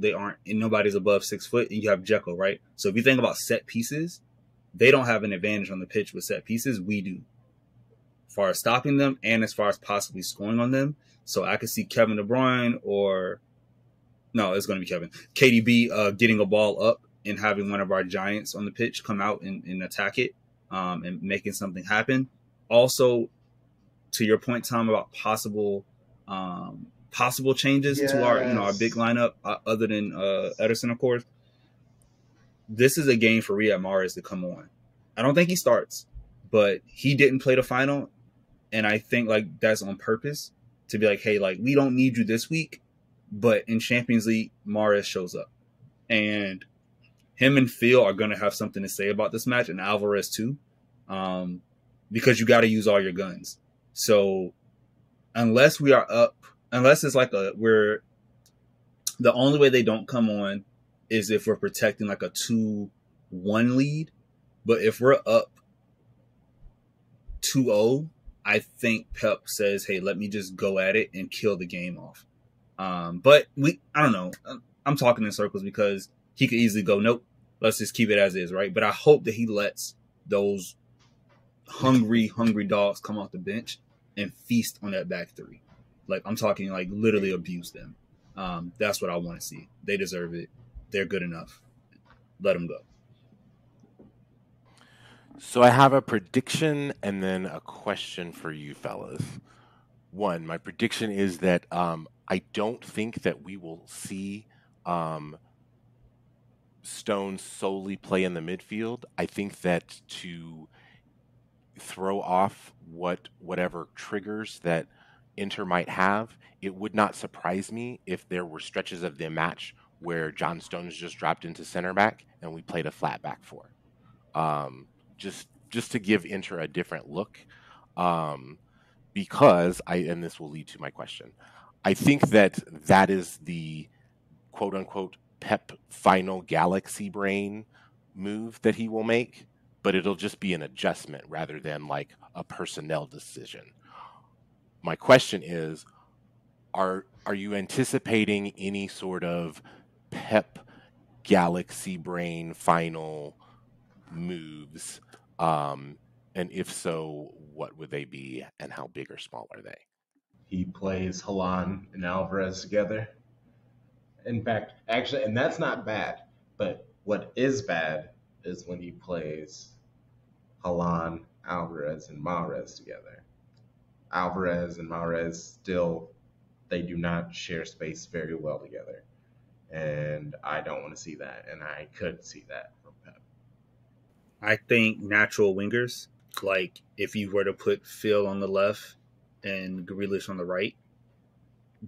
nobody's above 6 foot, and you have Dzeko, right? So if you think about set pieces, they don't have an advantage on the pitch with set pieces. We do, as far as stopping them and as far as possibly scoring on them. So I could see Kevin De Bruyne it's going to be Kevin. KDB getting a ball up and having one of our giants on the pitch come out and attack it and making something happen. Also, to your point, Tom, about possible changes to our big lineup, other than Ederson, of course. This is a game for Riyad Mahrez to come on. I don't think he starts, but he didn't play the final, and I think like that's on purpose to be like, hey, like we don't need you this week, but in Champions League, Mahrez shows up, and him and Phil are going to have something to say about this match, and Alvarez too, because you got to use all your guns. So unless we are up, unless it's like the only way they don't come on is if we're protecting like a 2-1 lead. But if we're up 2-0, I think Pep says, hey, let me just go at it and kill the game off. But I don't know. I'm talking in circles because he could easily go, nope, let's just keep it as is, right? But I hope that he lets those hungry dogs come off the bench and feast on that back three. Like, I'm talking like literally abuse them. That's what I want to see. They deserve it. They're good enough. Let them go. So I have a prediction and then a question for you fellas. One, my prediction is that I don't think that we will see Stones solely play in the midfield. I think that to throw off whatever triggers that Inter might have, it would not surprise me if there were stretches of the match where John Stones just dropped into center back and we played a flat back four. Just to give Inter a different look, because and this will lead to my question. I think that is the quote unquote Pep final galaxy brain move that he will make, but it'll just be an adjustment rather than like a personnel decision. My question is, are you anticipating any sort of Pep galaxy brain final moves? And if so, what would they be and how big or small are they? He plays Milan and Alvarez together. In fact, actually, and that's not bad, but what is bad is when he plays Milan, Alvarez, and Mahrez together. Alvarez and Mahrez still, they do not share space very well together. And I don't want to see that. And I could see that from Pep. I think natural wingers, like if you were to put Phil on the left and Grealish on the right,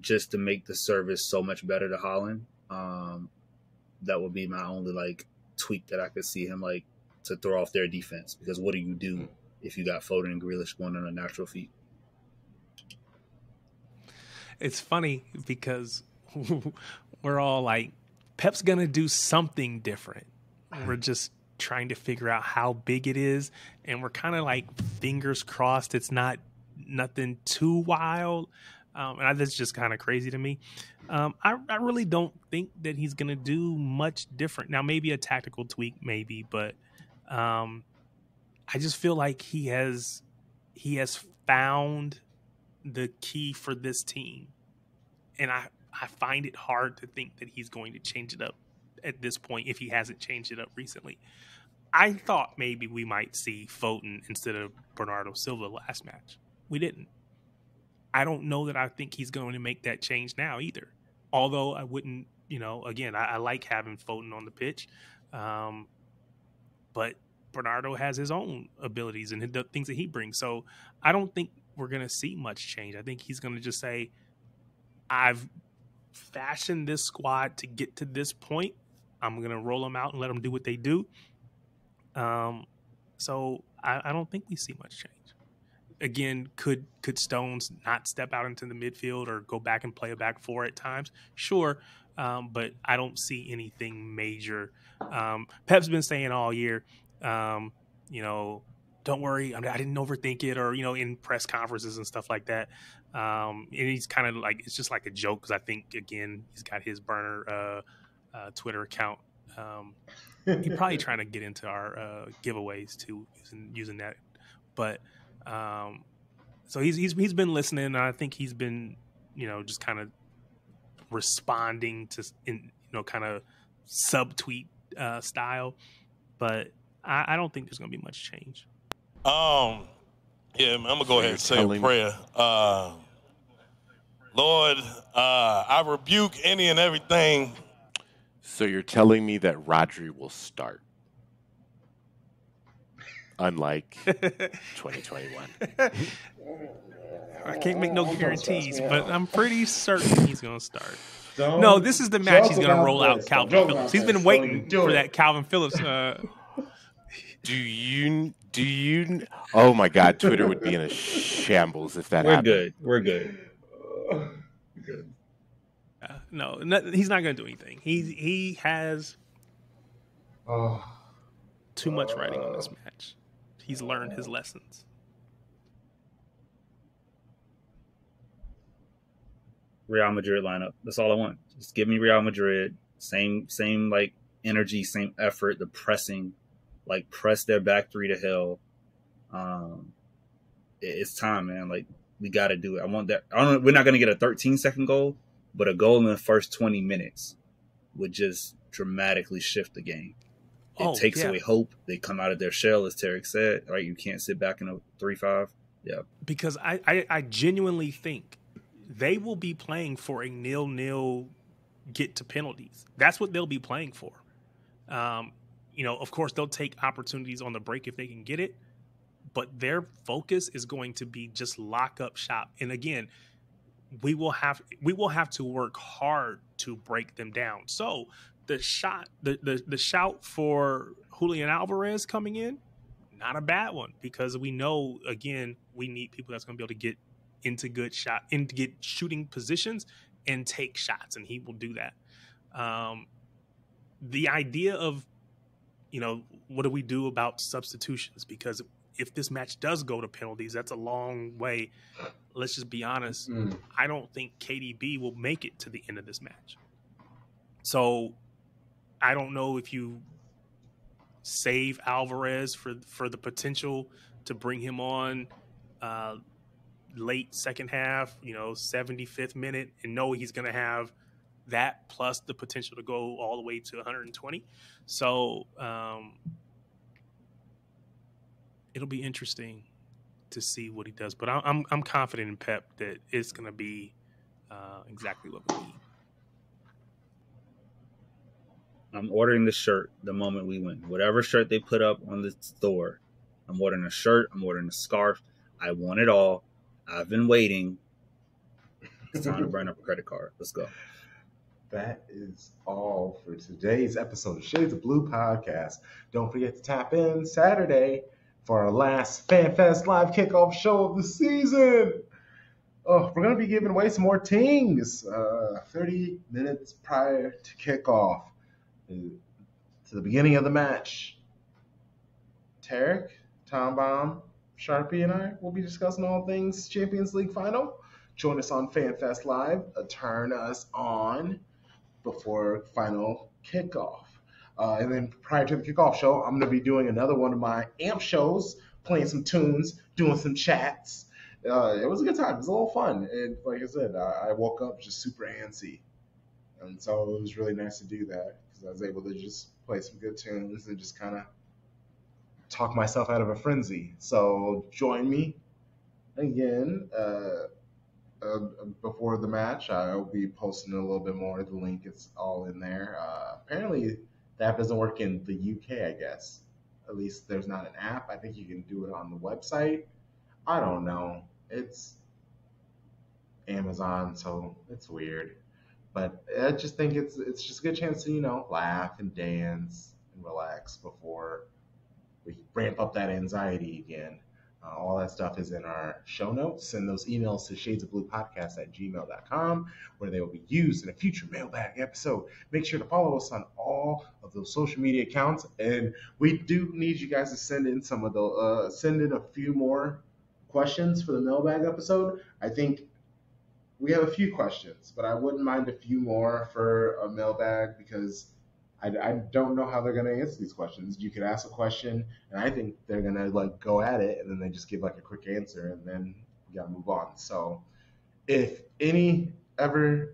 just to make the service so much better to Holland, that would be my only like tweak that I could see him like to throw off their defense. Because what do you do if you got Foden and Grealish going on a natural feet? It's funny because we're all like, Pep's going to do something different. We're just trying to figure out how big it is. And we're kind of like fingers crossed it's not nothing too wild. And that's just kind of crazy to me. I really don't think that he's going to do much different. Now, maybe a tactical tweak, maybe, but I just feel like he has found the key for this team. And I find it hard to think that he's going to change it up at this point if he hasn't changed it up recently. I thought maybe we might see Foden instead of Bernardo Silva last match. We didn't. I don't know that I think he's going to make that change now either. Although I wouldn't, again, I like having Foden on the pitch. But Bernardo has his own abilities and the things that he brings. So I don't think we're going to see much change. I think he's going to just say, I've fashioned this squad to get to this point. I'm going to roll them out and let them do what they do. So I don't think we see much change. Again, could Stones not step out into the midfield or go back and play a back four at times? Sure, but I don't see anything major. Pep's been saying all year, don't worry, I didn't overthink it, or in press conferences and stuff like that. And he's kind of like, it's just like a joke because I think again he's got his burner Twitter account. He's probably trying to get into our giveaways too, using that, but. So he's been listening, and I think he's been, just kind of responding to, kind of subtweet style. But I don't think there's going to be much change. Yeah, I'm gonna go ahead and say a prayer. Lord, I rebuke any and everything. So you're telling me that Rodri will start? Unlike 2021. I can't make no guarantees, but I'm pretty certain he's going to start. No, this is the match he's going to roll out Calvin Phillips. He's been waiting for that Calvin Phillips. Do you? Oh my God, Twitter would be in a shambles if that happened. We're good. No, he's not going to do anything. He has too much writing on this match. He's learned his lessons. Real Madrid lineup. That's all I want. Just give me Real Madrid. Same like energy, same effort, the pressing, like press their back three to hell. It's time, man. Like we got to do it. I want that. We're not going to get a 13-second goal, but a goal in the first 20 minutes would just dramatically shift the game. It takes away hope. They come out of their shell, as Tarek said. Right, you can't sit back in a 3-5. Yeah, because I genuinely think they will be playing for a 0-0 get to penalties. That's what they'll be playing for. Of course, they'll take opportunities on the break if they can get it, but their focus is going to be just lock up shop. And again, we will have to work hard to break them down. So the shout for Julian Alvarez coming in, not a bad one, because we know, again, we need people that's going to be able to get into get shooting positions and take shots, and he will do that. The idea of, what do we do about substitutions? Because if this match does go to penalties, that's a long way. Let's just be honest. I don't think KDB will make it to the end of this match. So I don't know if you save Alvarez for the potential to bring him on late second half, 75th minute, and know he's going to have that plus the potential to go all the way to 120. So it'll be interesting to see what he does. But I'm confident in Pep that it's going to be exactly what we need. I'm ordering the shirt the moment we win. Whatever shirt they put up on the store, I'm ordering a shirt. I'm ordering a scarf. I want it all. I've been waiting. It's time to burn up a credit card. Let's go. That is all for today's episode of Shades of Blue podcast. Don't forget to tap in Saturday for our last FanFest Live kickoff show of the season. Oh, we're going to be giving away some more tings 30 minutes prior to kickoff. To the beginning of the match, Tarek, Tom Bomb, Sharpie, and I will be discussing all things Champions League final. Join us on FanFest Live. Turn us on before final kickoff. And then prior to the kickoff show, I'm going to be doing another one of my AMP shows, playing some tunes, doing some chats. It was a good time. It was a little fun. And like I said, I woke up just super antsy. And so it was really nice to do that because I was able to just play some good tunes and just kind of talk myself out of a frenzy. So join me again before the match. I'll be posting a little bit more. The link is all in there. Apparently, the app doesn't work in the UK, I guess. At least there's not an app. I think you can do it on the website. I don't know. It's Amazon, so it's weird. But I just think it's just a good chance to, laugh and dance and relax before we ramp up that anxiety again. All that stuff is in our show notes. Send those emails to shadesofbluepodcast@gmail.com, where they will be used in a future mailbag episode. Make sure to follow us on all of those social media accounts. And we do need you guys to send in send in a few more questions for the mailbag episode. I think we have a few questions, but I wouldn't mind a few more for a mailbag because I don't know how they're going to answer these questions. You could ask a question, and I think they're going to go at it, and then they just give a quick answer, and then we got to move on. So if any ever,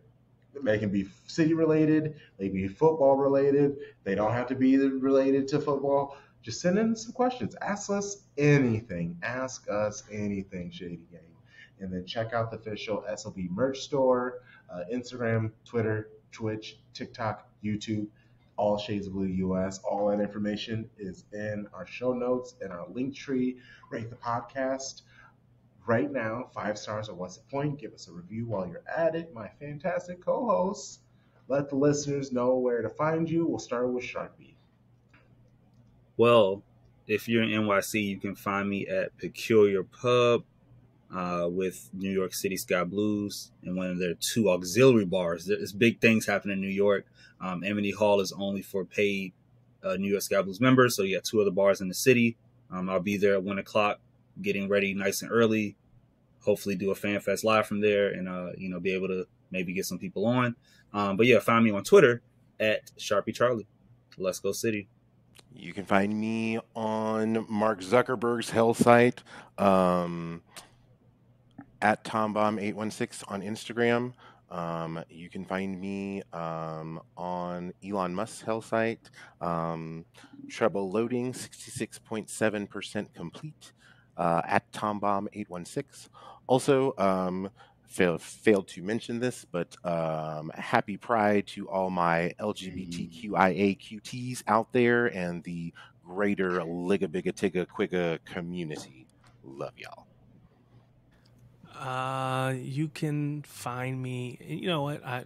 they can be city related, they can be football related, they don't have to be related to football. Just send in some questions. Ask us anything. Ask us anything, Shady Gang. And then check out the official SLB merch store, Instagram, Twitter, Twitch, TikTok, YouTube, all Shades of Blue US. All that information is in our show notes and our link tree. Rate the podcast right now. 5 stars or what's the point? Give us a review while you're at it. My fantastic co-hosts, let the listeners know where to find you. We'll start with Sharpie. Well, if you're in NYC, you can find me at Peculiar Pub with New York City Sky Blues and one of their 2 auxiliary bars. There's big things happening in New York. Amity Hall is only for paid New York Sky Blues members, so you got 2 other bars in the city. I'll be there at 1 o'clock, getting ready nice and early. Hopefully do a FanFest Live from there and, be able to maybe get some people on. But yeah, find me on Twitter at Sharpie Charlie. Let's go City. You can find me on Mark Zuckerberg's hell site, at TomBomb816 on Instagram. You can find me on Elon Musk's hell site, treble loading 66.7% complete, at TomBomb816. Also, failed to mention this, but happy Pride to all my LGBTQIA QTs out there and the greater Ligga Bigga Tigga Quigga community. Love y'all. You can find me. You know what? I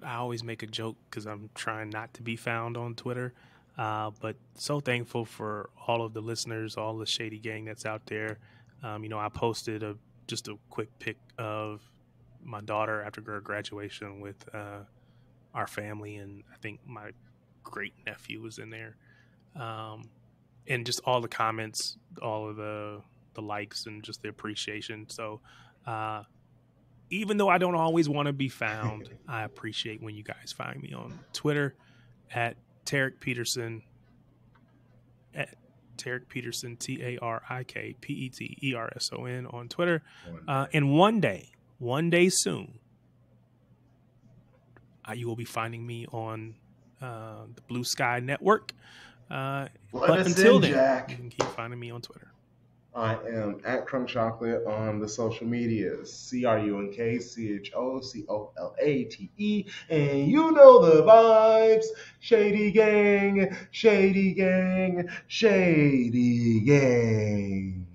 always make a joke because I'm trying not to be found on Twitter. But so thankful for all of the listeners, all the Shady Gang that's out there. I posted just a quick pic of my daughter after her graduation with our family, and I think my great nephew was in there. And just all the comments, all of the likes, and just the appreciation. So even though I don't always want to be found, I appreciate when you guys find me on Twitter at Tarek Peterson, at Tarek Peterson, TarikPeterson on Twitter. And one day soon, you will be finding me on the Blue Sky Network. But until then, Jack, you can keep finding me on Twitter. I am at Crunk Chocolate on the social medias. CRUNKCHOCOLATE. And you know the vibes. Shady gang, shady gang, shady gang.